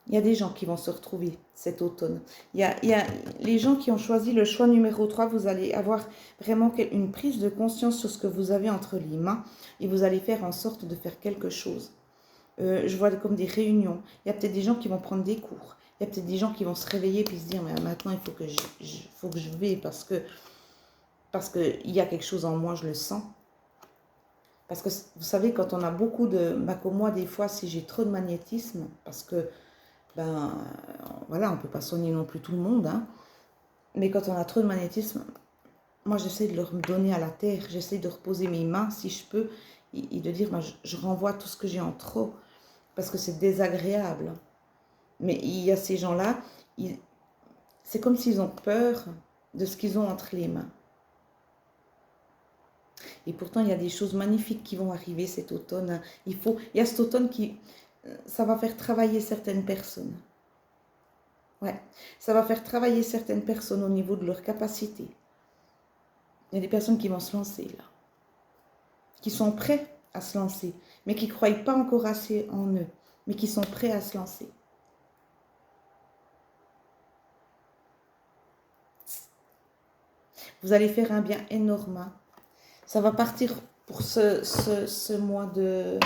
Speaker 1: il y a des gens qui vont se retrouver cet automne. Il y a les gens qui ont choisi le choix numéro 3, vous allez avoir vraiment une prise de conscience sur ce que vous avez entre les mains et vous allez faire en sorte de faire quelque chose. Je vois comme des réunions. Il y a peut-être des gens qui vont prendre des cours. Il y a peut-être des gens qui vont se réveiller et se dire mais maintenant il faut que je vais parce que il y a quelque chose en moi, je le sens. Parce que vous savez, quand on a beaucoup de... comme moi, des fois, si j'ai trop de magnétisme, parce que voilà, on ne peut pas soigner non plus tout le monde, hein. Mais quand on a trop de magnétisme, moi j'essaie de le donner à la terre, j'essaie de reposer mes mains si je peux, et de dire, je renvoie tout ce que j'ai en trop, parce que c'est désagréable. Mais il y a ces gens-là, c'est comme s'ils ont peur de ce qu'ils ont entre les mains. Et pourtant, il y a des choses magnifiques qui vont arriver cet automne. Il y a cet automne ça va faire travailler certaines personnes. Ouais, ça va faire travailler certaines personnes au niveau de leur capacité. Il y a des personnes qui vont se lancer là, qui sont prêts à se lancer, mais qui ne croient pas encore assez en eux, mais qui sont prêts à se lancer. Vous allez faire un bien énorme. Ça va partir pour ce mois de...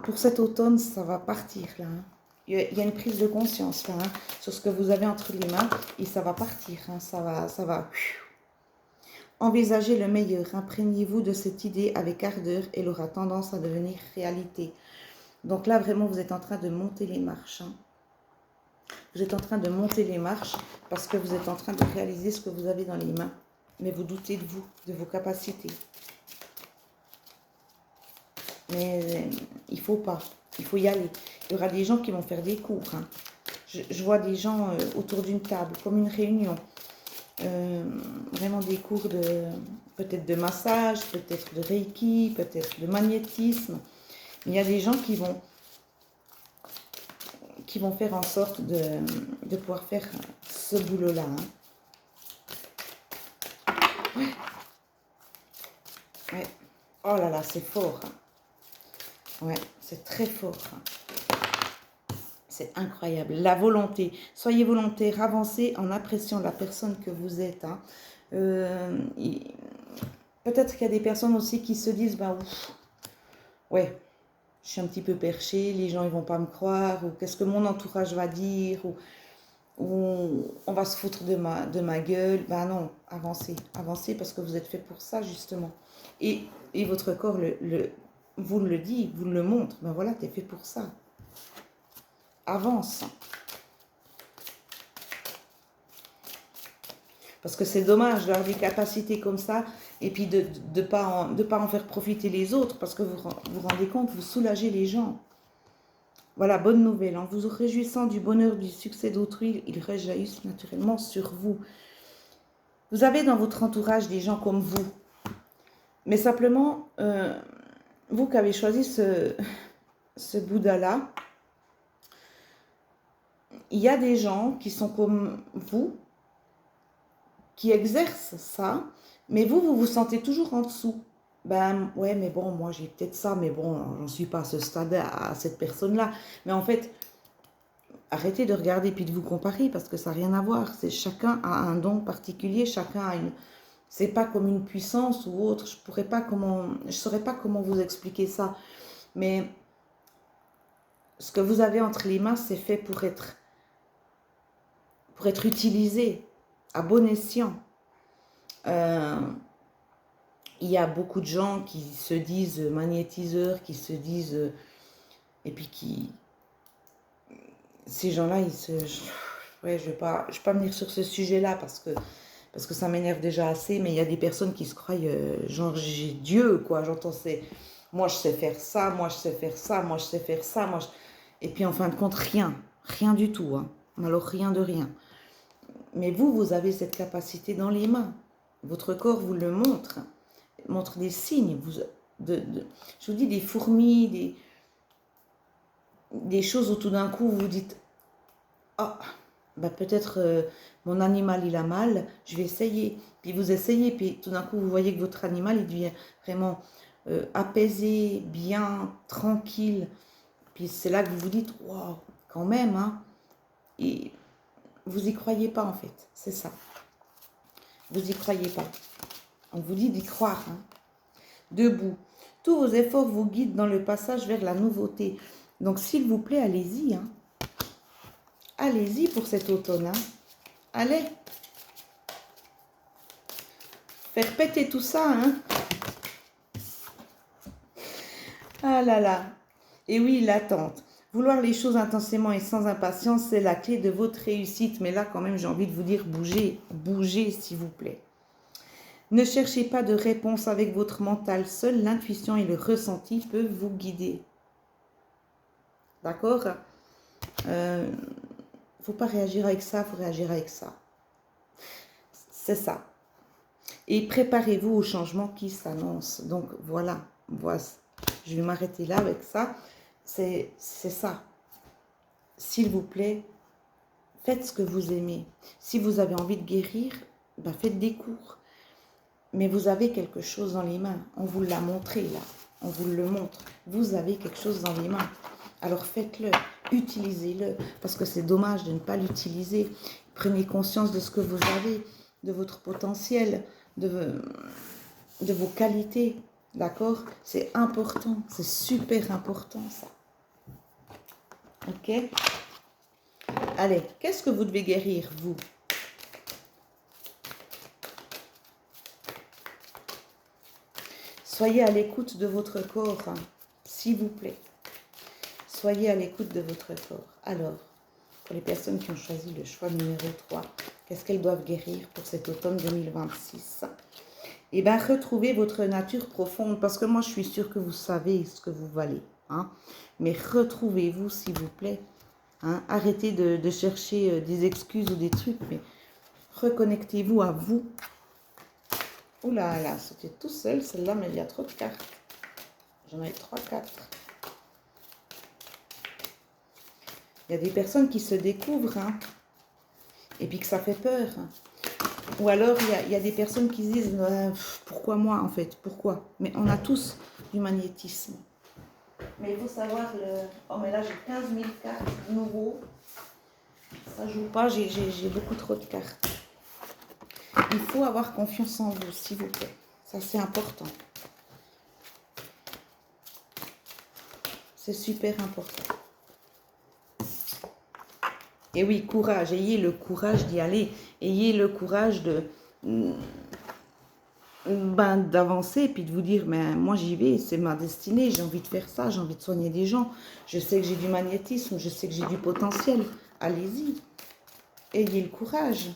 Speaker 1: Pour cet automne, ça va partir là. Hein. Il y a une prise de conscience là, hein, sur ce que vous avez entre les mains et ça va partir. Hein, ça va. Envisagez le meilleur. Imprégnez-vous de cette idée avec ardeur. Elle aura tendance à devenir réalité. Donc là, vraiment, vous êtes en train de monter les marches. Hein. Vous êtes en train de monter les marches parce que vous êtes en train de réaliser ce que vous avez dans les mains. Mais vous doutez de vous, de vos capacités. Mais il faut pas, il faut y aller. Il y aura des gens qui vont faire des cours. Hein. Je vois des gens autour d'une table, comme une réunion. Vraiment des cours de peut-être de massage, peut-être de reiki, peut-être de magnétisme. Il y a des gens qui vont faire en sorte de pouvoir faire ce boulot-là. Hein. Ouais. Ouais. Oh là là, c'est fort. Hein. Ouais, c'est très fort. Hein. C'est incroyable. La volonté. Soyez volontaire, avancez en appréciant la personne que vous êtes. Hein. Peut-être qu'il y a des personnes aussi qui se disent, ben, ouf, ouais, je suis un petit peu perché, les gens ils vont pas me croire, ou qu'est-ce que mon entourage va dire, ou on va se foutre de ma gueule. Ben non, avancez, avancez parce que vous êtes fait pour ça justement. Et votre corps vous le dit, vous le montre. Ben voilà, tu es fait pour ça. Avance. Parce que c'est dommage d'avoir des capacités comme ça et puis de ne pas en faire profiter les autres parce que vous vous rendez compte, vous soulagez les gens. Voilà, bonne nouvelle. En vous réjouissant du bonheur, du succès d'autrui, ils réjaillissent naturellement sur vous. Vous avez dans votre entourage des gens comme vous. Mais simplement, vous qui avez choisi ce Bouddha-là, il y a des gens qui sont comme vous, qui exercent ça, mais vous vous sentez toujours en dessous. Ben ouais, mais bon, moi j'ai peut-être ça, mais bon, j'en suis pas à ce stade, à cette personne-là. Mais en fait, arrêtez de regarder puis de vous comparer parce que ça n'a rien à voir. C'est chacun a un don particulier, chacun a une... C'est pas comme une puissance ou autre. Je saurais pas comment vous expliquer ça. Mais ce que vous avez entre les mains, c'est fait pour être utilisé à bon escient. Il y a beaucoup de gens qui se disent magnétiseurs, qui se disent... et puis ces gens-là, ouais, je vais pas venir sur ce sujet-là parce que ça m'énerve déjà assez, mais il y a des personnes qui se croient, genre, j'ai Dieu, quoi. J'entends, moi, je sais faire ça, moi, je sais faire ça, moi, je sais faire ça, Et puis, en fin de compte, rien du tout. Hein. Alors, rien de rien. Mais vous avez cette capacité dans les mains. Votre corps vous le montre des signes. Je vous dis, des fourmis, des choses où tout d'un coup, vous dites, ah, bah peut-être mon animal, il a mal, je vais essayer. Puis vous essayez, puis tout d'un coup, vous voyez que votre animal, il devient vraiment apaisé, bien, tranquille. Puis c'est là que vous vous dites, waouh, quand même, hein. Et vous n'y croyez pas, en fait. C'est ça. Vous n'y croyez pas. On vous dit d'y croire. Hein. Debout. Tous vos efforts vous guident dans le passage vers la nouveauté. Donc, s'il vous plaît, allez-y. Hein. Allez-y pour cet automne. Hein. Allez. Faire péter tout ça. Hein. Ah là là. Et oui, l'attente. Vouloir les choses intensément et sans impatience, c'est la clé de votre réussite. Mais là, quand même, j'ai envie de vous dire, bougez. Bougez, s'il vous plaît. Ne cherchez pas de réponse avec votre mental. Seule l'intuition et le ressenti peuvent vous guider. D'accord ? Faut pas réagir avec ça, faut réagir avec ça. C'est ça. Et préparez-vous au changement qui s'annonce. Donc voilà, je vais m'arrêter là avec ça. C'est ça. S'il vous plaît, faites ce que vous aimez. Si vous avez envie de guérir, ben faites des cours. Mais vous avez quelque chose dans les mains. On vous l'a montré là. On vous le montre. Vous avez quelque chose dans les mains. Alors faites-le, utilisez-le, parce que c'est dommage de ne pas l'utiliser. Prenez conscience de ce que vous avez, de votre potentiel, de vos qualités, d'accord? C'est important, c'est super important ça. Ok? Allez, qu'est-ce que vous devez guérir, vous? Soyez à l'écoute de votre corps, hein, s'il vous plaît. Soyez à l'écoute de votre corps. Alors, pour les personnes qui ont choisi le choix numéro 3, qu'est-ce qu'elles doivent guérir pour cet automne 2026? Eh bien, retrouvez votre nature profonde, parce que moi, je suis sûre que vous savez ce que vous valez. Hein? Mais retrouvez-vous, s'il vous plaît. Hein? Arrêtez de chercher des excuses ou des trucs, mais reconnectez-vous à vous. Ouh là là, c'était tout seul, celle-là, mais il y a trop de cartes. J'en ai 3, 4. Il y a des personnes qui se découvrent, hein, et puis que ça fait peur. Ou alors, il y a des personnes qui se disent pourquoi moi, en fait? Pourquoi? Mais on a tous du magnétisme. Mais il faut savoir, oh, mais là, j'ai 15 000 cartes nouveaux. Ça joue pas, j'ai beaucoup trop de cartes. Il faut avoir confiance en vous, s'il vous plaît. Ça, c'est important. C'est super important. Et oui, courage. Ayez le courage d'y aller. Ayez le courage d'avancer et puis de vous dire, mais moi j'y vais, c'est ma destinée, j'ai envie de faire ça, j'ai envie de soigner des gens. Je sais que j'ai du magnétisme, je sais que j'ai du potentiel. Allez-y. Ayez le courage.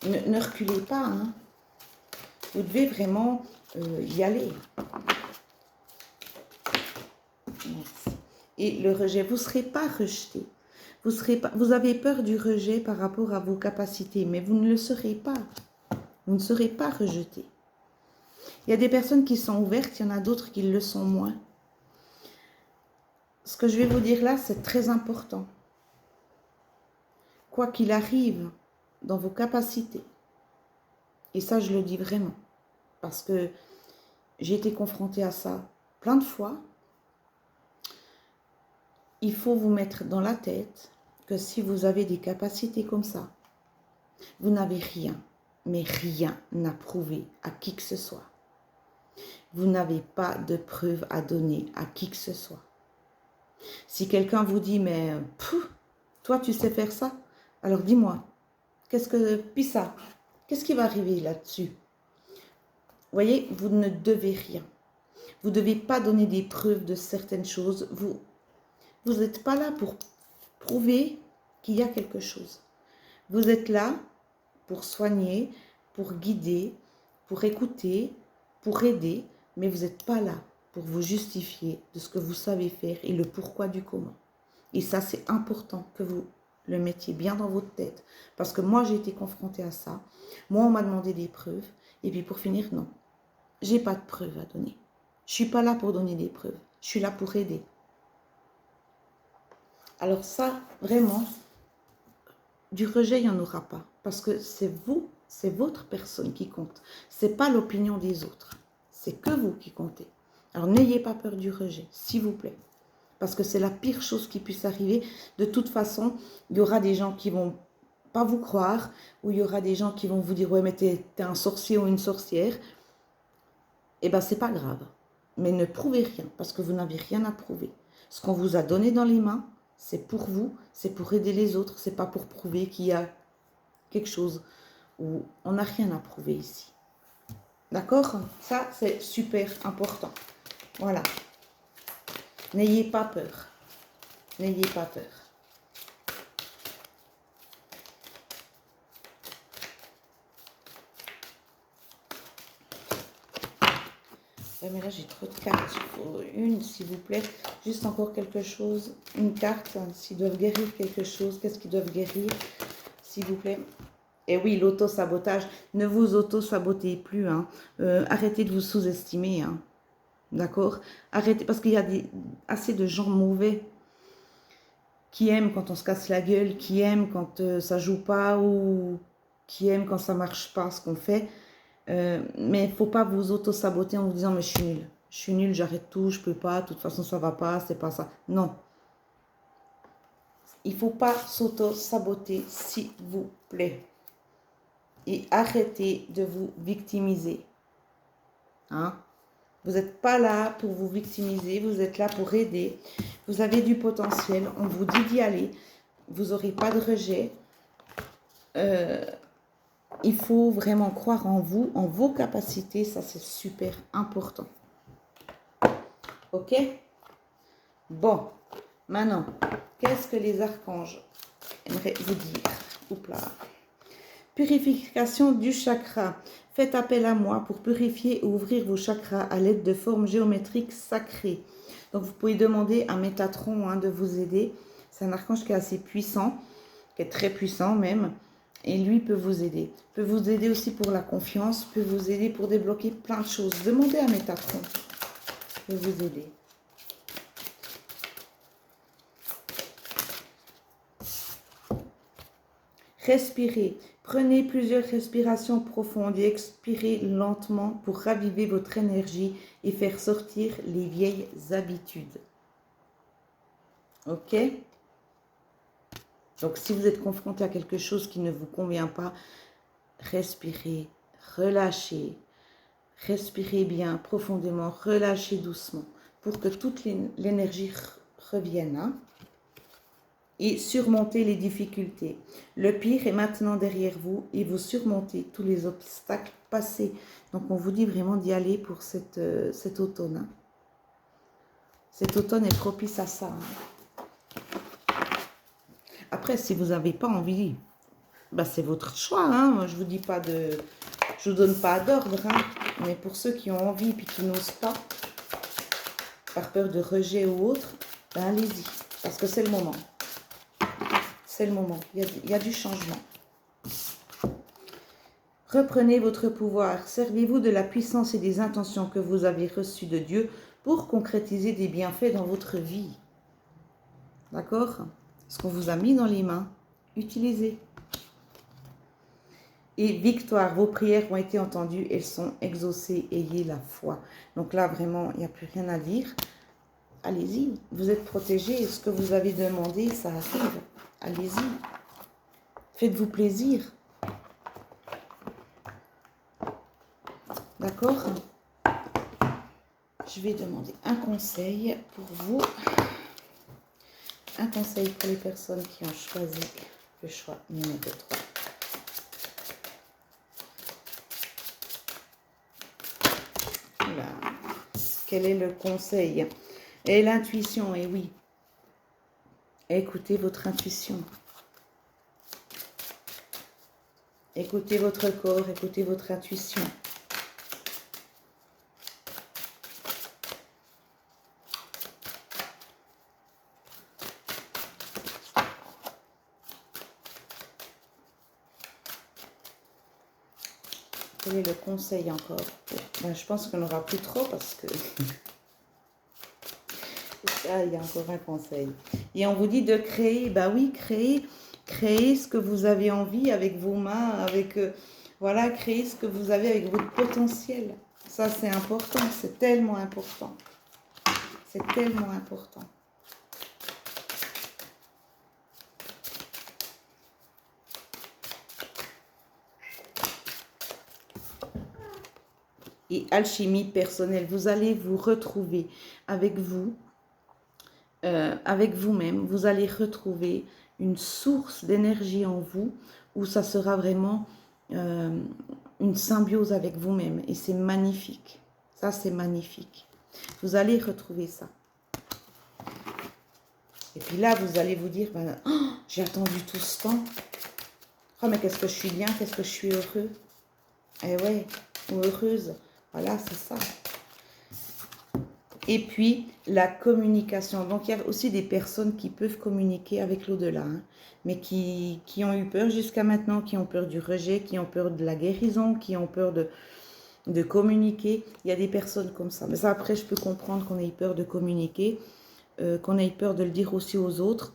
Speaker 1: Ne reculez pas. Hein. Vous devez vraiment y aller. Merci. Et le rejet, vous ne serez pas rejeté. Vous avez peur du rejet par rapport à vos capacités, mais vous ne le serez pas. Vous ne serez pas rejeté. Il y a des personnes qui sont ouvertes, il y en a d'autres qui le sont moins. Ce que je vais vous dire là, c'est très important. Quoi qu'il arrive dans vos capacités, et ça je le dis vraiment, parce que j'ai été confrontée à ça plein de fois, il faut vous mettre dans la tête que si vous avez des capacités comme ça, vous n'avez rien, mais rien à prouver à qui que ce soit. Vous n'avez pas de preuves à donner à qui que ce soit. Si quelqu'un vous dit, mais toi tu sais faire ça, alors dis-moi, puis ça, qu'est-ce qui va arriver là-dessus? Vous voyez, vous ne devez rien. Vous ne devez pas donner des preuves de certaines choses. Vous n'êtes pas là pour prouver qu'il y a quelque chose. Vous êtes là pour soigner, pour guider, pour écouter, pour aider, mais vous n'êtes pas là pour vous justifier de ce que vous savez faire et le pourquoi du comment. Et ça, c'est important que vous le mettiez bien dans votre tête. Parce que moi, j'ai été confrontée à ça. Moi, on m'a demandé des preuves. Et puis pour finir, non. J'ai pas de preuves à donner. Je suis pas là pour donner des preuves. Je suis là pour aider. Alors ça, vraiment, du rejet, il n'y en aura pas. Parce que c'est vous, c'est votre personne qui compte. C'est pas l'opinion des autres. C'est que vous qui comptez. Alors n'ayez pas peur du rejet, s'il vous plaît. Parce que c'est la pire chose qui puisse arriver. De toute façon, il y aura des gens qui vont pas vous croire, ou il y aura des gens qui vont vous dire, ouais, mais t'es un sorcier ou une sorcière. Eh bien, c'est pas grave. Mais ne prouvez rien, parce que vous n'avez rien à prouver. Ce qu'on vous a donné dans les mains, c'est pour vous, c'est pour aider les autres, c'est pas pour prouver qu'il y a quelque chose où on n'a rien à prouver ici. D'accord? Ça, c'est super important. Voilà. N'ayez pas peur. N'ayez pas peur. Ouais, mais là, j'ai trop de cartes. Il faut une, s'il vous plaît. Juste encore quelque chose. Une carte, hein, s'ils doivent guérir quelque chose. Qu'est-ce qu'ils doivent guérir, s'il vous plaît? Et oui, l'auto-sabotage. Ne vous auto-sabotez plus. Hein. Arrêtez de vous sous-estimer. Hein. D'accord? Arrêtez, parce qu'il y a assez de gens mauvais qui aiment quand on se casse la gueule, qui aiment quand ça joue pas ou qui aiment quand ça marche pas ce qu'on fait. Mais il ne faut pas vous auto-saboter en vous disant mais je suis nulle, j'arrête tout, je peux pas, de toute façon ça va pas, c'est pas ça. Non. il ne faut pas s'auto-saboter, s'il vous plaît. Et arrêtez de vous victimiser. Hein? Vous n'êtes pas là pour vous victimiser, vous êtes là pour aider. Vous avez du potentiel, on vous dit d'y aller. Vous n'aurez pas de rejet. Il faut vraiment croire en vous, en vos capacités. Ça, c'est super important. Ok? Bon, maintenant, qu'est-ce que les archanges aimeraient vous dire? Oups là. Purification du chakra. Faites appel à moi pour purifier et ouvrir vos chakras à l'aide de formes géométriques sacrées. Donc, vous pouvez demander à Métatron de vous aider. C'est un archange qui est assez puissant, qui est très puissant même. Et lui peut vous aider. Peut vous aider aussi pour la confiance, peut vous aider pour débloquer plein de choses. Demandez à Métatron de vous aider. Respirez. Prenez plusieurs respirations profondes et expirez lentement pour raviver votre énergie et faire sortir les vieilles habitudes. Ok? Donc, si vous êtes confronté à quelque chose qui ne vous convient pas, respirez, relâchez. Respirez bien, profondément, relâchez doucement pour que toute l'énergie revienne. Hein? Et surmontez les difficultés. Le pire est maintenant derrière vous et vous surmontez tous les obstacles passés. Donc, on vous dit vraiment d'y aller pour cet automne. Hein. Cet automne est propice à ça. Hein. Après, si vous n'avez pas envie, bah, c'est votre choix. Hein. Moi, je ne vous dis pas de... Je ne vous donne pas d'ordre. Hein. Mais pour ceux qui ont envie et qui n'osent pas, par peur de rejet ou autre, ben allez-y. Parce que c'est le moment. C'est le moment, il y a du changement. Reprenez votre pouvoir, servez-vous de la puissance et des intentions que vous avez reçues de Dieu pour concrétiser des bienfaits dans votre vie. D'accord? Ce qu'on vous a mis dans les mains, utilisez. Et victoire, vos prières ont été entendues, elles sont exaucées, ayez la foi. Donc là, vraiment, il n'y a plus rien à dire. Allez-y, vous êtes protégés, ce que vous avez demandé, ça arrive. Allez-y, faites-vous plaisir. D'accord? Je vais demander un conseil pour vous. Un conseil pour les personnes qui ont choisi le choix numéro 3. Voilà. Quel est le conseil? Et l'intuition, et oui. Écoutez votre intuition. Écoutez votre corps, écoutez votre intuition. Quel est le conseil encore? Ben, je pense qu'on n'aura plus trop parce que... Ah, il y a encore un conseil. Et on vous dit de créer, bah oui, créer ce que vous avez envie avec vos mains, avec, voilà, créer ce que vous avez avec votre potentiel. Ça, c'est important, c'est tellement important. C'est tellement important. Et alchimie personnelle, vous allez vous retrouver avec vous, avec vous-même, vous allez retrouver une source d'énergie en vous où ça sera vraiment une symbiose avec vous-même. Et c'est magnifique. Ça, c'est magnifique. Vous allez retrouver ça. Et puis là, vous allez vous dire, ben, oh, j'ai attendu tout ce temps. Oh, mais qu'est-ce que je suis bien, qu'est-ce que je suis heureux. Eh ouais, ou heureuse. Voilà, c'est ça. Et puis, la communication. Donc, il y a aussi des personnes qui peuvent communiquer avec l'au-delà, hein, mais qui ont eu peur jusqu'à maintenant, qui ont peur du rejet, qui ont peur de la guérison, qui ont peur de communiquer. Il y a des personnes comme ça. Mais ça, après, je peux comprendre qu'on ait peur de communiquer, qu'on ait peur de le dire aussi aux autres.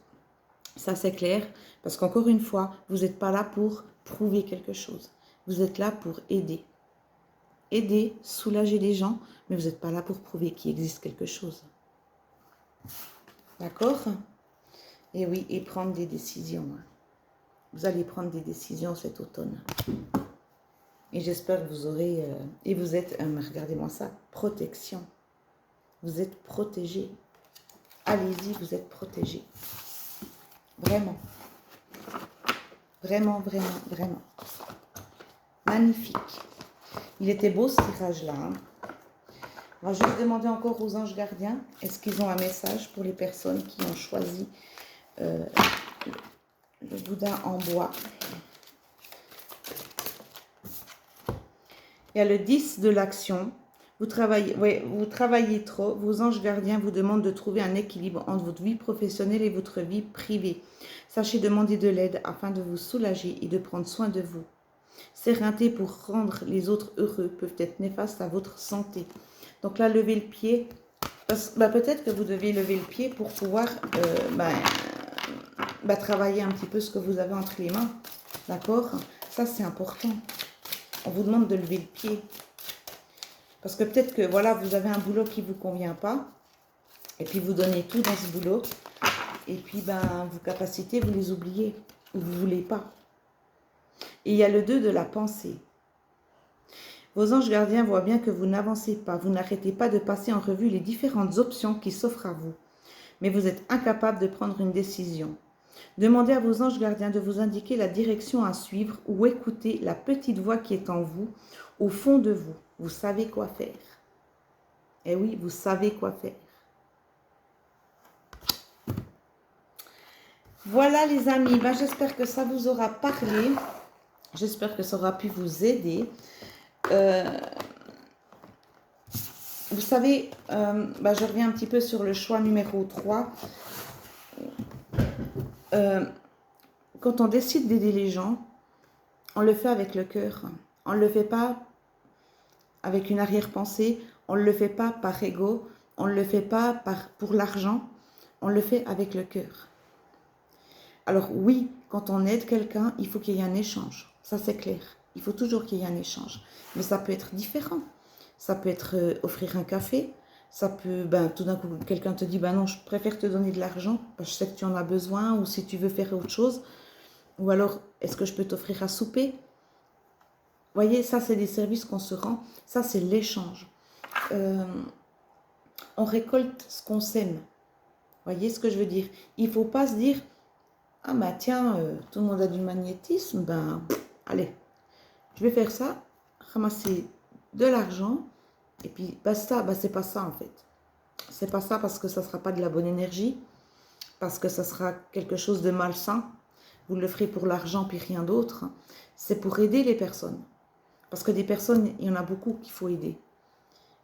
Speaker 1: Ça, c'est clair. Parce qu'encore une fois, vous n'êtes pas là pour prouver quelque chose. Vous êtes là pour aider. Aider, soulager les gens, mais vous n'êtes pas là pour prouver qu'il existe quelque chose. D'accord? Et oui, et prendre des décisions. Vous allez prendre des décisions cet automne. Et j'espère que vous aurez... et vous êtes, regardez-moi ça, protection. Vous êtes protégés. Allez-y, vous êtes protégés. Vraiment. Vraiment, vraiment, vraiment. Magnifique. Il était beau ce tirage-là. Hein. On va juste demander encore aux anges gardiens, est-ce qu'ils ont un message pour les personnes qui ont choisi le Bouddha en bois. Il y a le 10 de l'action. Vous travaillez trop. Vos anges gardiens vous demandent de trouver un équilibre entre votre vie professionnelle et votre vie privée. Sachez demander de l'aide afin de vous soulager et de prendre soin de vous. S'éreinter pour rendre les autres heureux peuvent être néfastes à votre santé. Donc là, levez le pied. Peut-être que vous devez lever le pied pour pouvoir travailler un petit peu ce que vous avez entre les mains. D'accord? Ça, c'est important. On vous demande de lever le pied. Parce que peut-être que voilà, vous avez un boulot qui ne vous convient pas. Et puis vous donnez tout dans ce boulot. Et puis vos capacités, vous les oubliez. Ou vous ne voulez pas. Et il y a le 2 de la pensée. Vos anges gardiens voient bien que vous n'avancez pas. Vous n'arrêtez pas de passer en revue les différentes options qui s'offrent à vous. Mais vous êtes incapable de prendre une décision. Demandez à vos anges gardiens de vous indiquer la direction à suivre ou écoutez la petite voix qui est en vous, au fond de vous. Vous savez quoi faire. Eh oui, vous savez quoi faire. Voilà les amis, j'espère que ça vous aura parlé. J'espère que ça aura pu vous aider. Vous savez, je reviens un petit peu sur le choix numéro 3. Quand on décide d'aider les gens, on le fait avec le cœur. On ne le fait pas avec une arrière-pensée. On ne le fait pas par ego. On ne le fait pas pour l'argent. On le fait avec le cœur. Alors oui, quand on aide quelqu'un, il faut qu'il y ait un échange. Ça, c'est clair. Il faut toujours qu'il y ait un échange. Mais ça peut être différent. Ça peut être offrir un café. Ça peut, tout d'un coup, quelqu'un te dit, non, je préfère te donner de l'argent, parce que je sais que tu en as besoin, ou si tu veux faire autre chose. Ou alors, est-ce que je peux t'offrir à souper? Vous voyez, ça, c'est des services qu'on se rend. Ça, c'est l'échange. On récolte ce qu'on sème. Vous voyez ce que je veux dire? Il ne faut pas se dire, ah tiens, tout le monde a du magnétisme, allez, je vais faire ça, ramasser de l'argent, et puis basta, c'est pas ça en fait. C'est pas ça parce que ça ne sera pas de la bonne énergie, parce que ça sera quelque chose de malsain. Vous le ferez pour l'argent puis rien d'autre. C'est pour aider les personnes. Parce que des personnes, il y en a beaucoup qu'il faut aider.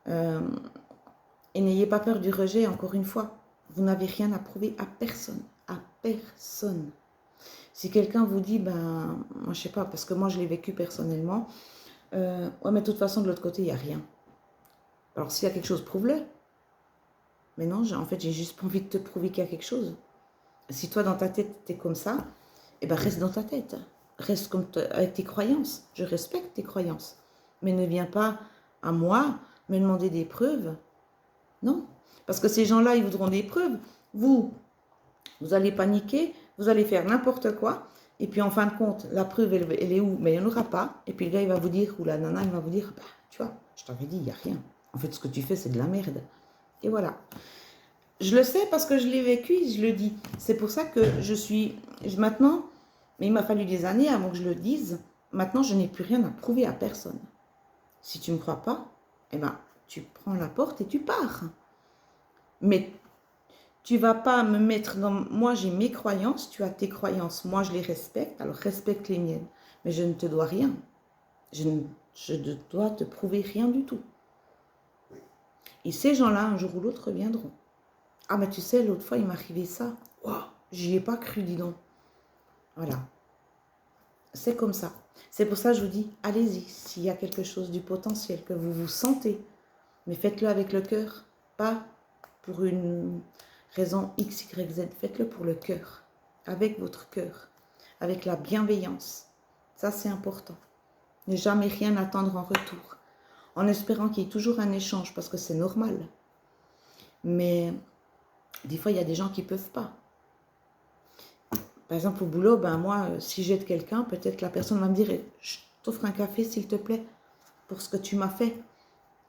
Speaker 1: Et n'ayez pas peur du rejet, encore une fois. Vous n'avez rien à prouver à personne. À personne. Si quelqu'un vous dit, moi je sais pas, parce que moi je l'ai vécu personnellement, ouais mais de toute façon de l'autre côté il n'y a rien. Alors s'il y a quelque chose, prouve-le. Mais non, en fait j'ai juste pas envie de te prouver qu'il y a quelque chose. Si toi dans ta tête t'es comme ça, reste dans ta tête. Reste comme avec tes croyances. Je respecte tes croyances. Mais ne viens pas à moi me demander des preuves. Non. Parce que ces gens-là, ils voudront des preuves. Vous allez paniquer, vous allez faire n'importe quoi. Et puis en fin de compte, la preuve, elle est où? Mais il n'y en aura pas. Et puis le gars, il va vous dire, ou la nana, il va vous dire, tu vois, je t'avais dit, il n'y a rien. En fait, ce que tu fais, c'est de la merde. Et voilà. Je le sais parce que je l'ai vécu, je le dis. C'est pour ça que maintenant, mais il m'a fallu des années avant que je le dise. Maintenant, je n'ai plus rien à prouver à personne. Si tu ne me crois pas, tu prends la porte et tu pars. Mais tu vas pas me mettre dans... Moi, j'ai mes croyances, tu as tes croyances. Moi, je les respecte, alors respecte les miennes. Mais je ne te dois rien. Je ne dois te prouver rien du tout. Et ces gens-là, un jour ou l'autre, reviendront. Ah, mais tu sais, l'autre fois, il m'arrivait ça. Waouh, j'y ai pas cru, dis donc. Voilà. C'est comme ça. C'est pour ça que je vous dis, allez-y. S'il y a quelque chose du potentiel que vous vous sentez, mais faites-le avec le cœur, pas pour une raison X, Y, Z. Faites-le pour le cœur, avec votre cœur, avec la bienveillance. Ça, c'est important. Ne jamais rien attendre en retour, en espérant qu'il y ait toujours un échange, parce que c'est normal. Mais des fois, il y a des gens qui ne peuvent pas. Par exemple, au boulot, ben moi, si j'aide quelqu'un, peut-être la personne va me dire, je t'offre un café, s'il te plaît, pour ce que tu m'as fait.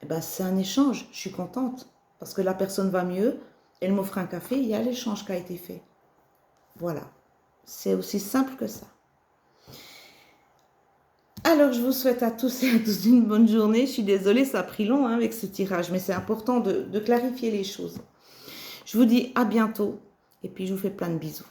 Speaker 1: Eh ben, c'est un échange, je suis contente, parce que la personne va mieux, elle m'offre un café, il y a l'échange qui a été fait. Voilà, c'est aussi simple que ça. Alors, je vous souhaite à tous et à toutes une bonne journée. Je suis désolée, ça a pris long hein, avec ce tirage, mais c'est important de clarifier les choses. Je vous dis à bientôt et puis je vous fais plein de bisous.